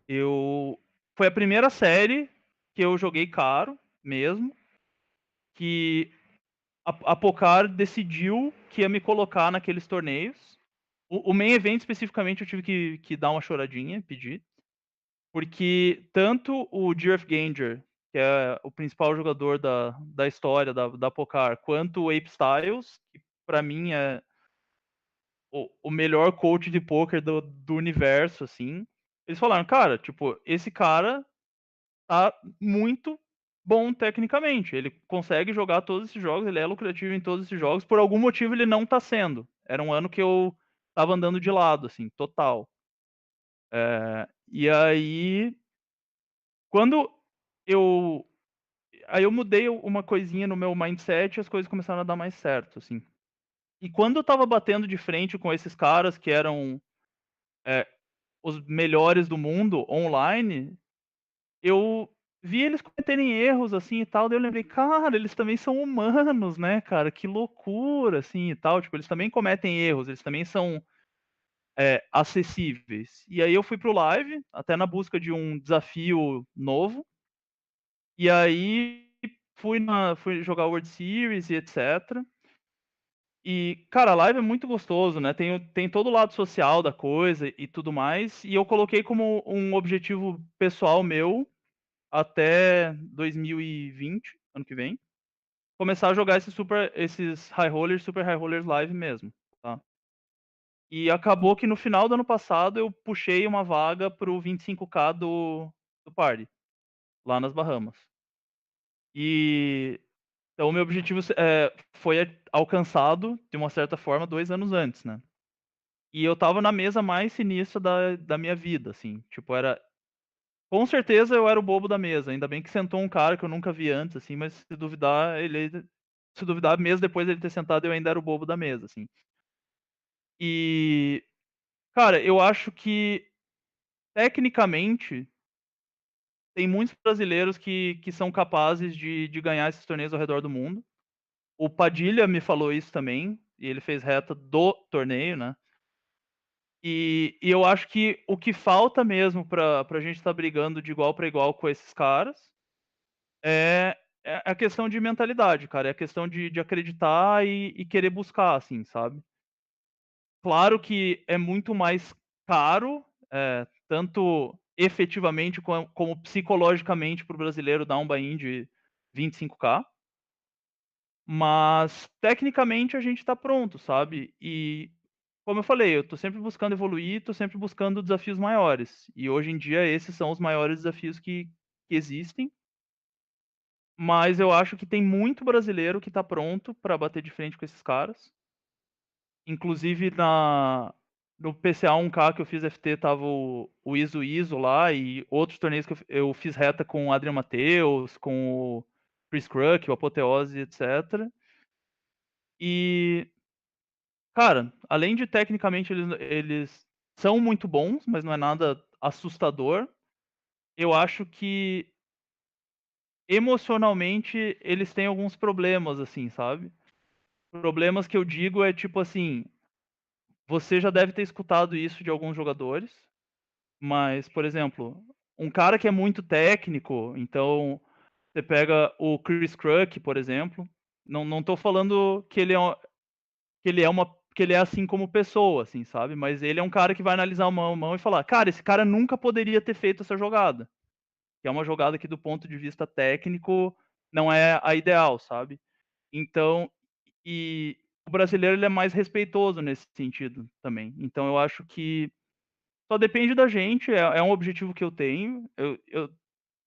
B: eu foi a primeira série que eu joguei caro mesmo, que a Pocar decidiu que ia me colocar naqueles torneios. O main event especificamente eu tive que dar uma choradinha, pedir. Porque tanto o Jeff Ganger, que é o principal jogador da história da Pocar, quanto o Ape Styles, que pra mim é o melhor coach de poker do universo, assim, eles falaram, cara, tipo, esse cara tá muito bom tecnicamente. Ele consegue jogar todos esses jogos, ele é lucrativo em todos esses jogos. Por algum motivo ele não tá sendo. Era um ano que eu estava andando de lado, assim, total. E aí, quando eu aí eu mudei uma coisinha no meu mindset e as coisas começaram a dar mais certo, assim. E quando eu estava batendo de frente com esses caras que eram, eh, os melhores do mundo online, eu vi eles cometerem erros, assim, e tal, daí eu lembrei: "Cara, eles também são humanos, né, cara, que loucura", assim, e tal, tipo, eles também cometem erros, eles também são, acessíveis. E aí eu fui para o Live, até na busca de um desafio novo, e aí fui jogar World Series e etcétera. E, cara, a Live é muito gostoso, né, tem todo o lado social da coisa e tudo mais, e eu coloquei como um objetivo pessoal meu até 2020, ano que vem, começar a jogar esses high rollers, super high rollers live mesmo, tá. E acabou que no final do ano passado eu puxei uma vaga para o 25K do party, lá nas Bahamas. E então o meu objetivo foi alcançado de uma certa forma 2 anos antes, né. E eu estava na mesa mais sinistra da minha vida, assim, tipo era com certeza eu era o bobo da mesa, ainda bem que sentou um cara que eu nunca vi antes, assim, mas se duvidar mesmo depois dele ter sentado eu ainda era o bobo da mesa, assim. E, cara, eu acho que tecnicamente tem muitos brasileiros que são capazes de ganhar esses torneios ao redor do mundo. O Padilha me falou isso também, e ele fez reta do torneio, né. E eu acho que o que falta mesmo pra gente estar brigando de igual para igual com esses caras É é a questão de mentalidade, cara, é a questão de acreditar e querer buscar, assim, sabe. Claro que é muito mais caro, tanto efetivamente como psicologicamente para o brasileiro dar um buy-in de 25K, mas tecnicamente a gente tá pronto, sabe. E, como eu falei, eu tô sempre buscando evoluir, tô sempre buscando desafios maiores, e hoje em dia esses são os maiores desafios que existem. Mas eu acho que tem muito brasileiro que tá pronto pra bater de frente com esses caras. Inclusive no PCA 1K que eu fiz FT estava o Iso lá e outros torneios que eu fiz reta com o Adrian Matheus, com o Chris Kruk, o Apoteose, etcétera. E, cara, além de tecnicamente eles são muito bons, mas não é nada assustador, eu acho que emocionalmente eles têm alguns problemas, assim, sabe. Problemas que eu digo é tipo assim, você já deve ter escutado isso de alguns jogadores, mas, por exemplo, um cara que é muito técnico, então você pega o Chris Kruk, por exemplo, não tô falando que ele é assim como pessoa, assim, sabe, mas ele é um cara que vai analisar uma mão e falar: "Cara, esse cara nunca poderia ter feito essa jogada", que é uma jogada que do ponto de vista técnico não é a ideal, sabe. Então e o brasileiro ele é mais respeitoso nesse sentido também. Então eu acho que só depende da gente, é um objetivo que eu tenho. Eu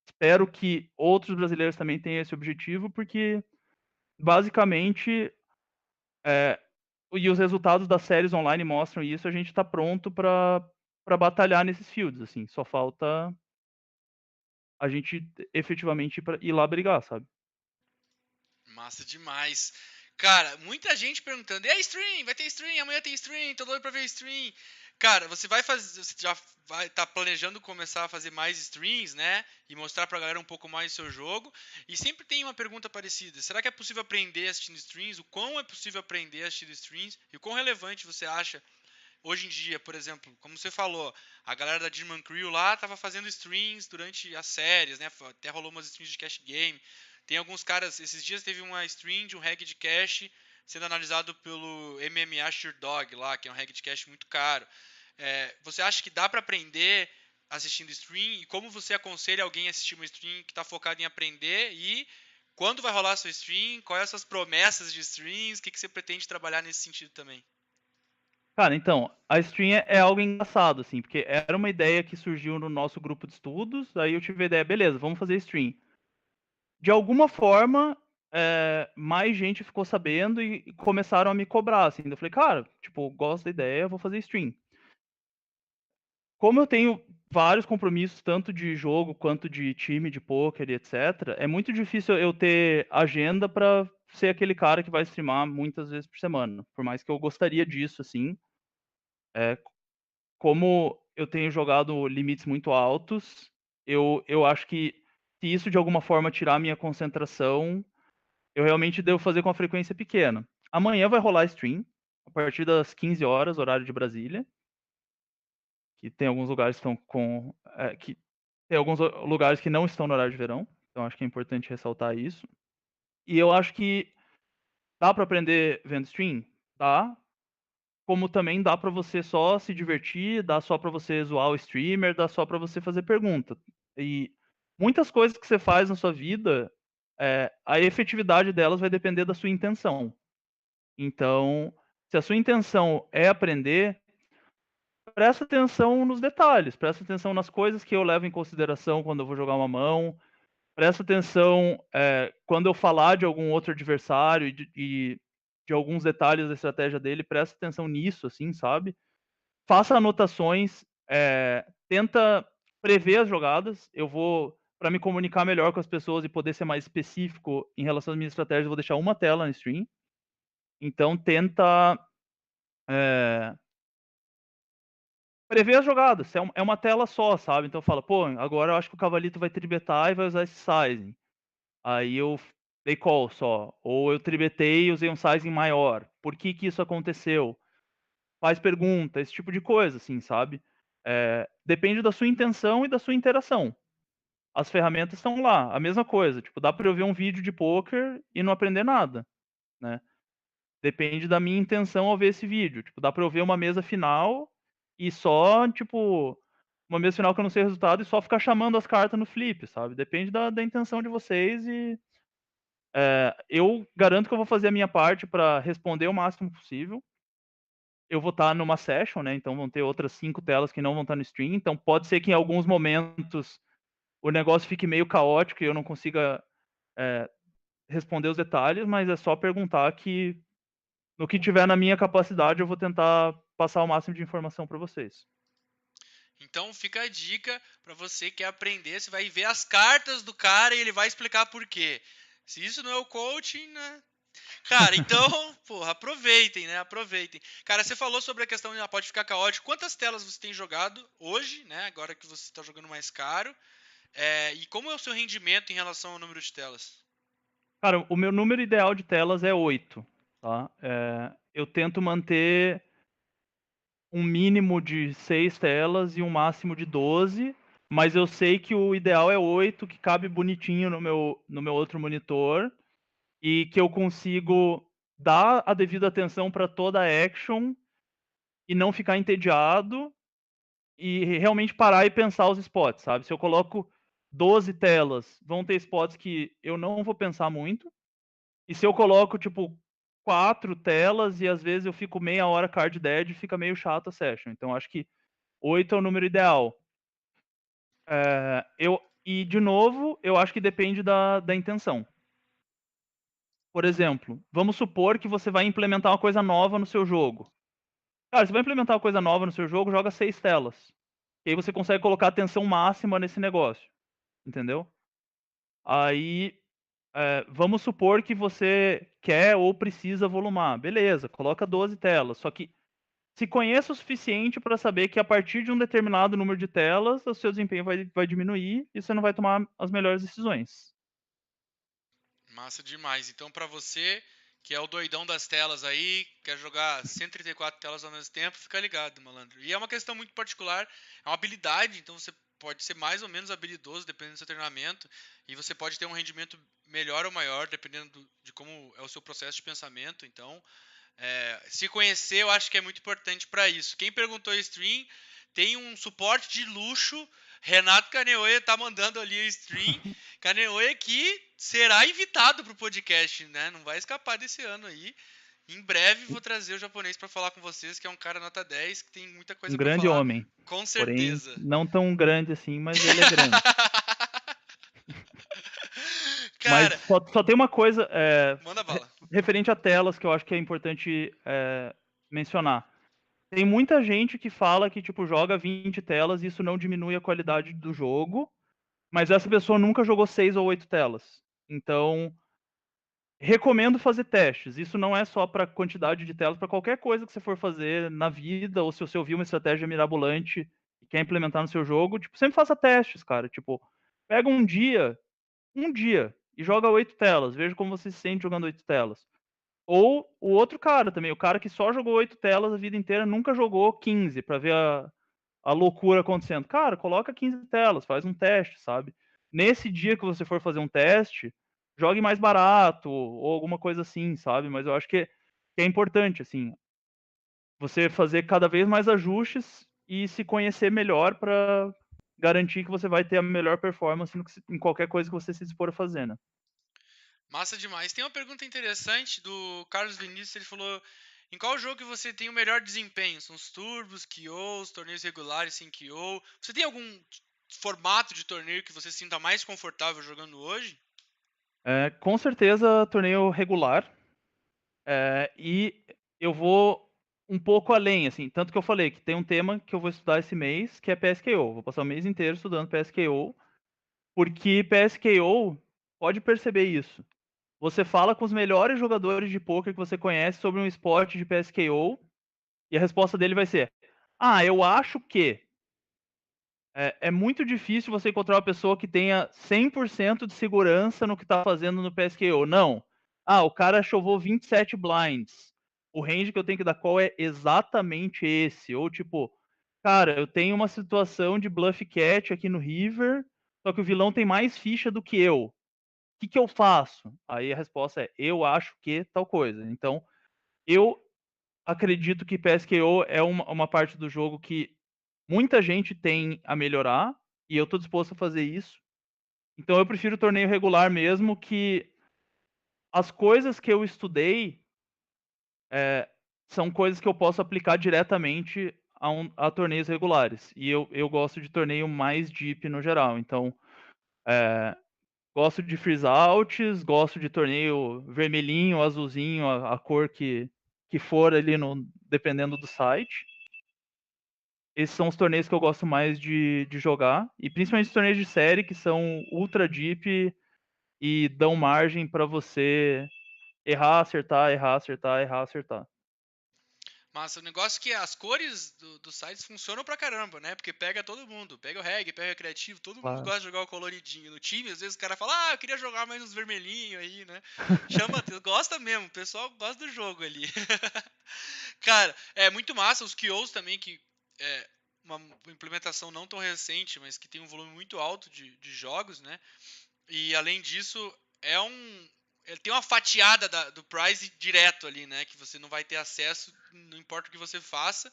B: espero que outros brasileiros também tenham esse objetivo, porque basicamente, eh, e os resultados das séries online mostram isso, a gente tá pronto pra batalhar nesses fields, assim, só falta a gente efetivamente ir lá brigar, sabe.
A: Massa demais. Cara, muita gente perguntando: "E a stream? Vai ter stream? Amanhã tem stream? Tô doido pra ver stream". Cara, você já vai estar planejando começar a fazer mais streams, né? E mostrar pra galera um pouco mais do seu jogo. E sempre tem uma pergunta parecida: será que é possível aprender assistindo streams? O quão é possível aprender assistindo streams? E o quão relevante você acha hoje em dia, por exemplo, como você falou, a galera da German Crew lá tava fazendo streams durante as séries, né? Até rolou umas streams de cash game. Tem alguns caras, esses dias teve uma stream de um reg de cash sendo analisado pelo MMA Sherdog lá, que é um reg de cash muito caro. Você acha que dá para aprender assistindo stream? E como você aconselha alguém a assistir uma stream que está focado em aprender? E quando vai rolar a sua stream? Quais são as suas promessas de streams? O que você pretende trabalhar nesse sentido também?
B: Cara, então, a stream é algo engraçado, assim, porque era uma ideia que surgiu no nosso grupo de estudos, aí eu tive a ideia: "Beleza, vamos fazer stream". de alguma forma, mais gente ficou sabendo e começaram a me cobrar, assim. Eu falei, cara, tipo, gosto da ideia, vou fazer stream. Como eu tenho vários compromissos, tanto de jogo quanto de time, de poker e etc., é muito difícil eu ter agenda pra ser aquele cara que vai streamar muitas vezes por semana. Por mais que eu gostaria disso, assim. Como eu tenho jogado limites muito altos, eu acho que se isso de alguma forma tirar a minha concentração, eu realmente devo fazer com uma frequência pequena. Amanhã vai rolar stream, a partir das 15 horas, horário de Brasília, que tem alguns lugares que estão com. Que tem alguns lugares que não estão no horário de verão, então acho que é importante ressaltar isso. E eu acho que dá para aprender vendo stream? Dá. Como também dá para você só se divertir, dá só para você zoar o streamer, dá só para você fazer pergunta. E muitas coisas que você faz na sua vida, a efetividade delas vai depender da sua intenção. Então, se a sua intenção é aprender, presta atenção nos detalhes, presta atenção nas coisas que eu levo em consideração quando eu vou jogar uma mão, presta atenção quando eu falar de algum outro adversário e de alguns detalhes da estratégia dele, presta atenção nisso, assim, sabe? Faça anotações, tenta prever as jogadas. Eu vou, para me comunicar melhor com as pessoas e poder ser mais específico em relação às minhas estratégias, eu vou deixar uma tela no stream. Então tenta prever as jogadas. É uma tela só, sabe? Então fala, pô, agora eu acho que o cavalito vai tribetar e vai usar esse sizing. Aí eu dei call só. Ou eu tribetei e usei um sizing maior. Por que que isso aconteceu? Faz pergunta, esse tipo de coisa, assim, sabe? Depende da sua intenção e da sua interação. As ferramentas estão lá, a mesma coisa. Tipo, dá para eu ver um vídeo de poker e não aprender nada, né? Depende da minha intenção ao ver esse vídeo. Tipo, dá para eu ver uma mesa final e só, tipo, uma mesa final que eu não sei o resultado e só ficar chamando as cartas no flip, sabe? Depende da intenção de vocês e eu garanto que eu vou fazer a minha parte para responder o máximo possível. Eu vou estar numa session, né? Então vão ter outras 5 telas que não vão estar no stream. Então pode ser que em alguns momentos o negócio fique meio caótico e eu não consiga responder os detalhes, mas é só perguntar que no que tiver na minha capacidade eu vou tentar passar o máximo de informação para vocês.
A: Então fica a dica para você que quer aprender, você vai ver as cartas do cara e ele vai explicar por quê. Se isso não é o coaching, né? Cara, então, porra, aproveitem, né? Aproveitem. Cara, você falou sobre a questão de pode ficar caótico. Quantas telas você tem jogado hoje, né? Agora que você está jogando mais caro. E como é o seu rendimento em relação ao número de telas?
B: Cara, o meu número ideal de telas é 8, tá? Eu tento manter um mínimo de 6 telas e um máximo de 12, mas eu sei que o ideal é 8, que cabe bonitinho no meu outro monitor e que eu consigo dar a devida atenção para toda a action e não ficar entediado e realmente parar e pensar os spots, sabe? Se eu coloco 12 telas, vão ter spots que eu não vou pensar muito. E se eu coloco, tipo, 4 telas e às vezes eu fico meia hora card dead, fica meio chato a session. Então acho que 8 é o número ideal. E, de novo, eu acho que depende da intenção. Por exemplo, vamos supor que você vai implementar uma coisa nova no seu jogo. Cara, você vai implementar uma coisa nova no seu jogo, joga 6 telas. E aí você consegue colocar atenção máxima nesse negócio. Entendeu? Aí, vamos supor que você quer ou precisa volumar. Beleza, coloca 12 telas. Só que se conheça o suficiente para saber que a partir de um determinado número de telas, o seu desempenho vai diminuir e você não vai tomar as melhores decisões.
A: Massa demais. Então, para você que é o doidão das telas aí, quer jogar 134 telas ao mesmo tempo, fica ligado, malandro. E é uma questão muito particular, é uma habilidade, então você pode ser mais ou menos habilidoso dependendo do seu treinamento, e você pode ter um rendimento melhor ou maior dependendo de como é o seu processo de pensamento. Então, se conhecer eu acho que é muito importante para isso. Quem perguntou stream, tem um suporte de luxo. Renato Caneoia tá mandando ali a stream. Caneoia que será invitado pro podcast, né? Não vai escapar desse ano aí. Em breve vou trazer o japonês para falar com vocês, que é um cara nota 10, que tem muita
B: Um
A: coisa para
B: grande
A: falar,
B: homem.
A: com
B: Porém,
A: certeza.
B: não tão grande assim, mas ele é grande. Mas
A: Cara,
B: só tem uma coisa
A: manda bala.
B: referente a telas que eu acho que é importante mencionar. Tem muita gente que fala que, tipo, joga 20 telas e isso não diminui a qualidade do jogo, mas essa pessoa nunca jogou 6 ou 8 telas. Então, recomendo fazer testes. Isso não é só para quantidade de telas, para qualquer coisa que você for fazer na vida, ou se você ouvir uma estratégia mirabolante e quer implementar no seu jogo, tipo, sempre faça testes, cara. Tipo, pega um dia, e joga 8 telas. Veja como você se sente jogando 8 telas. Ou o outro cara também, o cara que só jogou 8 telas a vida inteira, nunca jogou 15 para ver a loucura acontecendo. Cara, coloca 15 telas, faz um teste, sabe? Nesse dia que você for fazer um teste, jogue mais barato ou alguma coisa assim, sabe? Mas eu acho que é importante, assim, você fazer cada vez mais ajustes e se conhecer melhor para garantir que você vai ter a melhor performance em qualquer coisa que você se dispor a fazer, né?
A: Massa demais. Tem uma pergunta interessante do Carlos Vinícius. Ele falou: em qual jogo que você tem o melhor desempenho? São os turbos, KOs, torneios regulares sem KO? Você tem algum formato de torneio que você se sinta mais confortável jogando hoje?
B: Com certeza, torneio regular. E eu vou um pouco além, assim, tanto que eu falei que tem um tema que eu vou estudar esse mês, que é PSKO. Vou passar o mês inteiro estudando PSKO, porque PSKO, pode perceber isso. Você fala com os melhores jogadores de poker que você conhece sobre um esporte de PSKO, e a resposta dele vai ser: Ah, eu acho que. É muito difícil você encontrar uma pessoa que tenha 100% de segurança no que está fazendo no PSKO. Não. Ah, o cara chovou 27 blinds. O range que eu tenho que dar call é exatamente esse. Ou tipo, cara, eu tenho uma situação de bluff catch aqui no river, só que o vilão tem mais ficha do que eu. O que eu faço? Aí a resposta é: eu acho que tal coisa. Então, eu acredito que PSKO é uma parte do jogo que muita gente tem a melhorar, e eu tô disposto a fazer isso. Então eu prefiro o torneio regular mesmo, que as coisas que eu estudei são coisas que eu posso aplicar diretamente a torneios regulares. E eu gosto de torneio mais deep no geral. Então, gosto de freeze outs, gosto de torneio vermelhinho, azulzinho, a cor que for ali, dependendo do site. Esses são os torneios que eu gosto mais de jogar. E principalmente os torneios de série, que são ultra deep e dão margem para você errar, acertar, errar, acertar, errar, acertar.
A: Mas o negócio é que as cores dos sites funcionam pra caramba, né? Porque pega todo mundo. Pega o reggae, pega o recreativo, todo mundo
B: Claro.
A: gosta de jogar o coloridinho. No time, às vezes o cara fala, ah, eu queria jogar mais uns vermelhinhos aí, né? Chama, gosta mesmo, o pessoal gosta do jogo ali. Cara, é muito massa os KOs também, que é uma implementação não tão recente, mas que tem um volume muito alto de jogos, né? E além disso, é um. Ele tem uma fatiada do price direto ali, né? Que você não vai ter acesso, não importa o que você faça.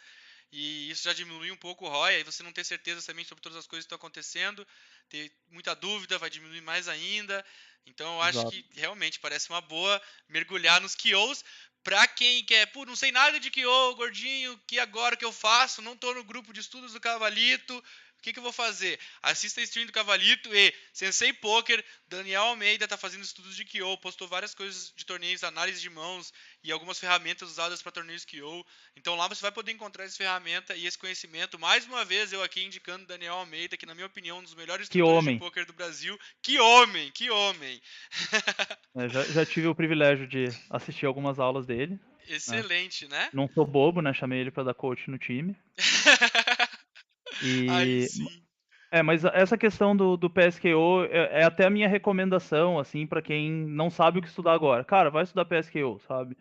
A: E isso já diminui um pouco o ROI, aí você não ter certeza também sobre todas as coisas que estão acontecendo, ter muita dúvida, vai diminuir mais ainda. Então eu acho
B: Exato.
A: que realmente parece uma boa mergulhar nos KOs. Pra quem quer, pô, não sei nada de KO, gordinho, que agora que eu faço? Não tô no grupo de estudos do Cavalito. O que eu vou fazer? Assista a stream do Cavalito e Sensei Poker, Daniel Almeida tá fazendo estudos de KO, postou várias coisas de torneios, análise de mãos e algumas ferramentas usadas para torneios KO. Então lá você vai poder encontrar essa ferramenta e esse conhecimento. Mais uma vez eu aqui indicando Daniel Almeida, que na minha opinião é um dos melhores
B: Que
A: instrutores de
B: homem.
A: poker do Brasil. Que homem, que homem.
B: Já tive o privilégio de assistir algumas aulas dele. Né?
A: Excelente, né?
B: Não sou bobo, né? Chamei ele para dar coach no time.
A: Aí
B: E
A: sim.
B: mas essa questão do PSKO é até a minha recomendação, assim, para quem não sabe o que estudar agora. Cara, vai estudar PSKO, sabe?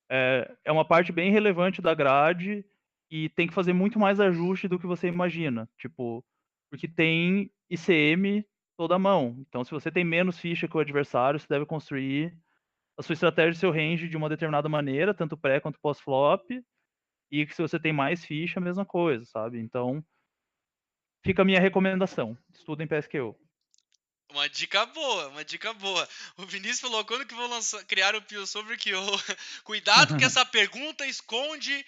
B: É uma parte bem relevante da grade e tem que fazer muito mais ajuste do que você imagina. Tipo, porque tem ICM toda mão. Então, se você tem menos ficha que o adversário, você deve construir a sua estratégia e seu range de uma determinada maneira, tanto pré quanto pós-flop. E que se você tem mais ficha, a mesma coisa, sabe? Então, fica a minha recomendação. Estudem PSKO.
A: Uma dica boa, uma dica boa. O Vinícius falou, quando que vou criar o Pio sobre o Kyo? Cuidado que essa pergunta esconde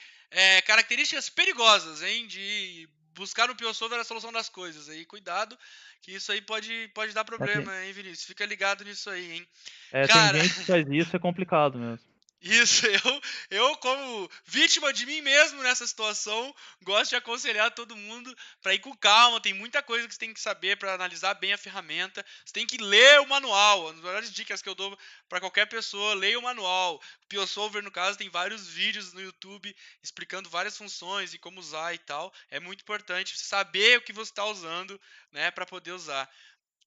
A: características perigosas, hein? De buscar no PeoSolver a solução das coisas. Aí cuidado, que isso aí pode dar
B: É, tem,
A: problema, hein, Vinícius? Fica ligado nisso aí, hein?
B: tem
A: Cara,
B: gente que faz isso, é complicado mesmo.
A: isso, eu como vítima de mim mesmo nessa situação, gosto de aconselhar todo mundo para ir com calma. Tem muita coisa que você tem que saber para analisar bem a ferramenta. Você tem que ler o manual. As melhores dicas que eu dou para qualquer pessoa, leia o manual. O PeoSolver, no caso, tem vários vídeos no YouTube explicando várias funções e como usar e tal. É muito importante você saber o que você está usando, né, para poder usar.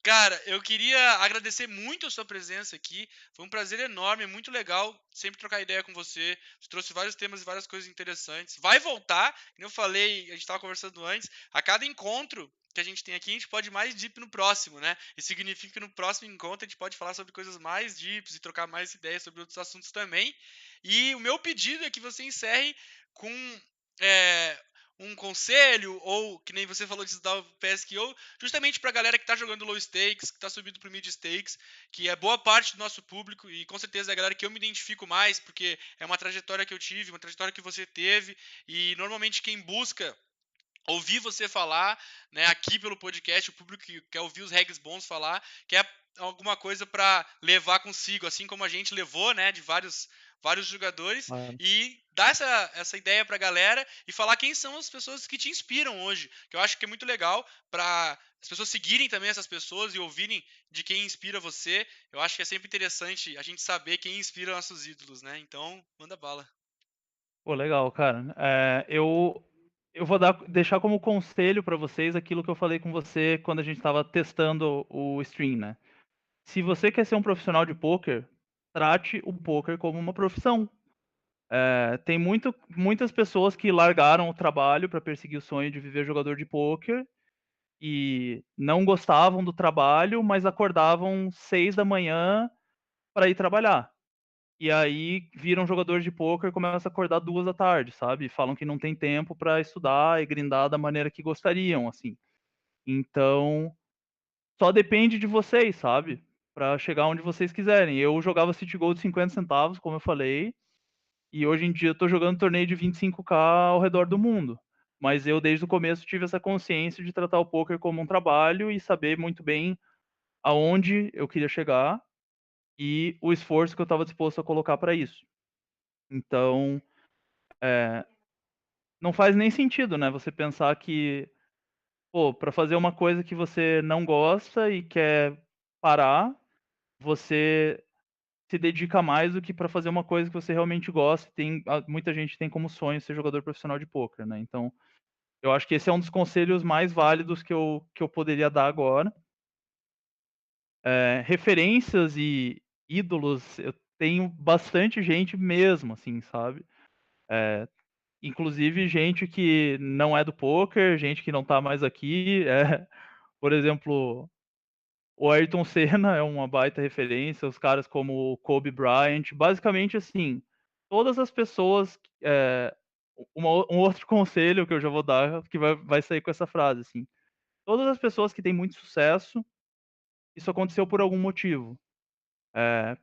A: Cara, eu queria agradecer muito a sua presença aqui. Foi um prazer enorme, muito legal sempre trocar ideia com você. Você trouxe vários temas e várias coisas interessantes. Vai voltar, como eu falei, a gente estava conversando antes. A cada encontro que a gente tem aqui, a gente pode ir mais deep no próximo, né? Isso significa que no próximo encontro a gente pode falar sobre coisas mais deeps e trocar mais ideias sobre outros assuntos também. E o meu pedido é que você encerre com é, um conselho, ou que nem você falou de estudar o PSQO, justamente para a galera que está jogando low stakes, que está subindo para o mid stakes, que é boa parte do nosso público e com certeza é a galera que eu me identifico mais, porque é uma trajetória que eu tive, uma trajetória que você teve, e normalmente quem busca ouvir você falar, né, aqui pelo podcast, o público que quer ouvir os regs bons falar, quer alguma coisa para levar consigo, assim como a gente levou, né, de vários jogadores,
B: Ah,
A: e dar essa ideia para a galera e falar quem são as pessoas que te inspiram hoje, que eu acho que é muito legal para as pessoas seguirem também essas pessoas e ouvirem de quem inspira você. Eu acho que é sempre interessante a gente saber quem inspira nossos ídolos, né? Então, manda bala.
B: pô, legal, cara. Eu vou deixar como conselho para vocês aquilo que eu falei com você quando a gente estava testando o stream, né? Se você quer ser um profissional de poker, trate o poker como uma profissão. Tem muitas pessoas que largaram o trabalho para perseguir o sonho de viver jogador de poker e não gostavam do trabalho, mas acordavam 6 da manhã para ir trabalhar. E aí viram jogador de poker e começam a acordar 2 da tarde, sabe? Falam que não tem tempo para estudar e grindar da maneira que gostariam, assim. Então, só depende de vocês, sabe? Para chegar onde vocês quiserem. Eu jogava City Gold de 50 centavos, como eu falei, e hoje em dia eu tô jogando torneio de 25K ao redor do mundo. Mas eu, desde o começo, tive essa consciência de tratar o poker como um trabalho e saber muito bem aonde eu queria chegar e o esforço que eu estava disposto a colocar para isso. Então, não faz nem sentido, né? Você pensar que, pô, para fazer uma coisa que você não gosta e quer parar, você se dedica mais do que para fazer uma coisa que você realmente gosta. Muita gente tem como sonho ser jogador profissional de poker, né? Então, eu acho que esse é um dos conselhos mais válidos que eu poderia dar agora. Referências e ídolos, eu tenho bastante gente mesmo, assim, sabe? É, inclusive gente que não é do poker, gente que não tá mais aqui. Por exemplo, o Ayrton Senna é uma baita referência, os caras como o Kobe Bryant. Basicamente, assim, todas as pessoas. Um outro conselho que eu já vou dar, que vai sair com essa frase, assim. Todas as pessoas que têm muito sucesso, isso aconteceu por algum motivo.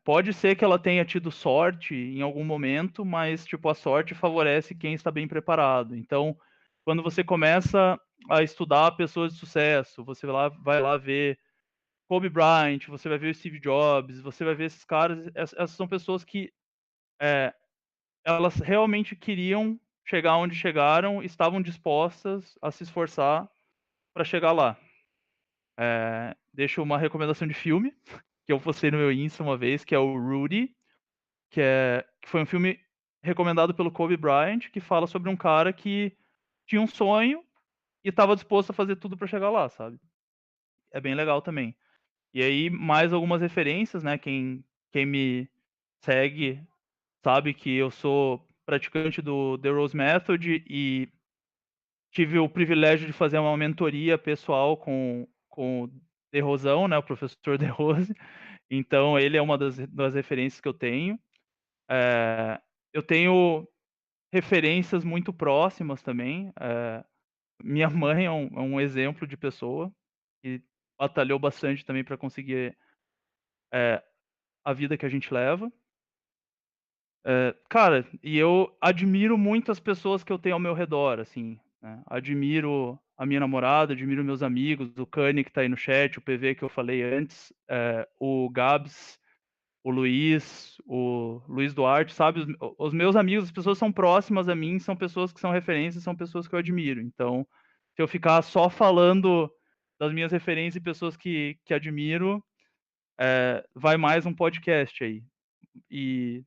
B: Pode ser que ela tenha tido sorte em algum momento, mas tipo a sorte favorece quem está bem preparado. Então, quando você começa a estudar pessoas de sucesso, você vai lá ver Kobe Bryant, você vai ver o Steve Jobs, você vai ver esses caras. Essas são pessoas que é, elas realmente queriam chegar onde chegaram, estavam dispostas a se esforçar para chegar lá. Deixo uma recomendação de filme que eu postei no meu Insta uma vez, que é o Rudy, que foi um filme recomendado pelo Kobe Bryant, que fala sobre um cara que tinha um sonho e estava disposto a fazer tudo para chegar lá, sabe? É bem legal também. E aí, mais algumas referências, né? Quem me segue sabe que eu sou praticante do The Rose Method e tive o privilégio de fazer uma mentoria pessoal com o De Rosão, né? O professor De Rose. Então, ele é uma das referências que eu tenho. Eu tenho referências muito próximas também. Minha mãe é um exemplo de pessoa que batalhou bastante também para conseguir a vida que a gente leva. Cara, e eu admiro muito as pessoas que eu tenho ao meu redor, assim. né? Admiro a minha namorada, admiro meus amigos, o Cani que está aí no chat, o PV que eu falei antes, o Gabs, o Luiz Duarte, sabe? Os meus amigos, as pessoas que são próximas a mim, são pessoas que são referências, são pessoas que eu admiro. Então, se eu ficar só falando das minhas referências e pessoas que admiro, vai mais um podcast aí. E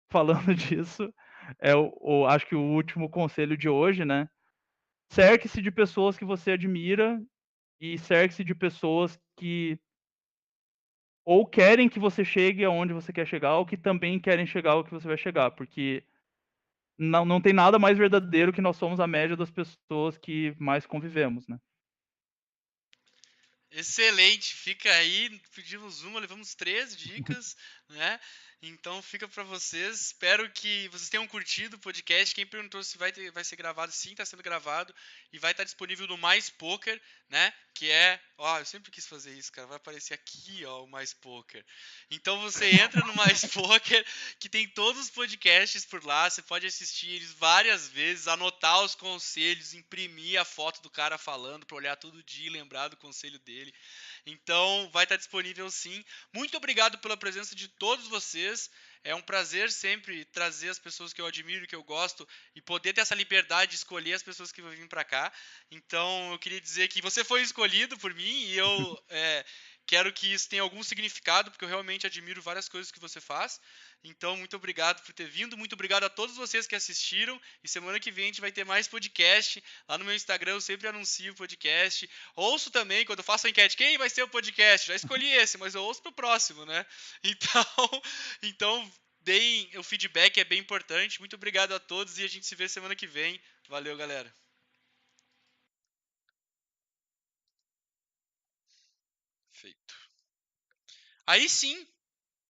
B: falando disso, acho que o último conselho de hoje, né? Cerque-se de pessoas que você admira e cerque-se de pessoas que ou querem que você chegue aonde você quer chegar, ou que também querem chegar ao que você vai chegar, porque não tem nada mais verdadeiro que nós somos a média das pessoas que mais convivemos, né?
A: Excelente, fica aí, pedimos uma, levamos 13 dicas, né? Então fica para vocês. Espero que vocês tenham curtido o podcast. Quem perguntou se vai ser gravado, sim, está sendo gravado e vai estar disponível no Mais Poker, né? Que é, ó, eu sempre quis fazer isso, cara. Vai aparecer aqui, ó, o Mais Poker. Então você entra no Mais Poker, que tem todos os podcasts por lá. Você pode assistir eles várias vezes, anotar os conselhos, imprimir a foto do cara falando para olhar todo dia e lembrar do conselho dele. Então, vai estar disponível sim. Muito obrigado pela presença de todos vocês. É um prazer sempre trazer as pessoas que eu admiro, que eu gosto, e poder ter essa liberdade de escolher as pessoas que vão vir para cá. Então, eu queria dizer que você foi escolhido por mim e eu quero que isso tenha algum significado, porque eu realmente admiro várias coisas que você faz. Então, muito obrigado por ter vindo. Muito obrigado a todos vocês que assistiram. E semana que vem a gente vai ter mais podcast. Lá no meu Instagram eu sempre anuncio o podcast. Ouço também, quando eu faço a enquete, quem vai ser o podcast? Já escolhi esse, mas eu ouço pro próximo, né? Então deem o feedback, é bem importante. Muito obrigado a todos e a gente se vê semana que vem. Valeu, galera. Feito. Aí sim,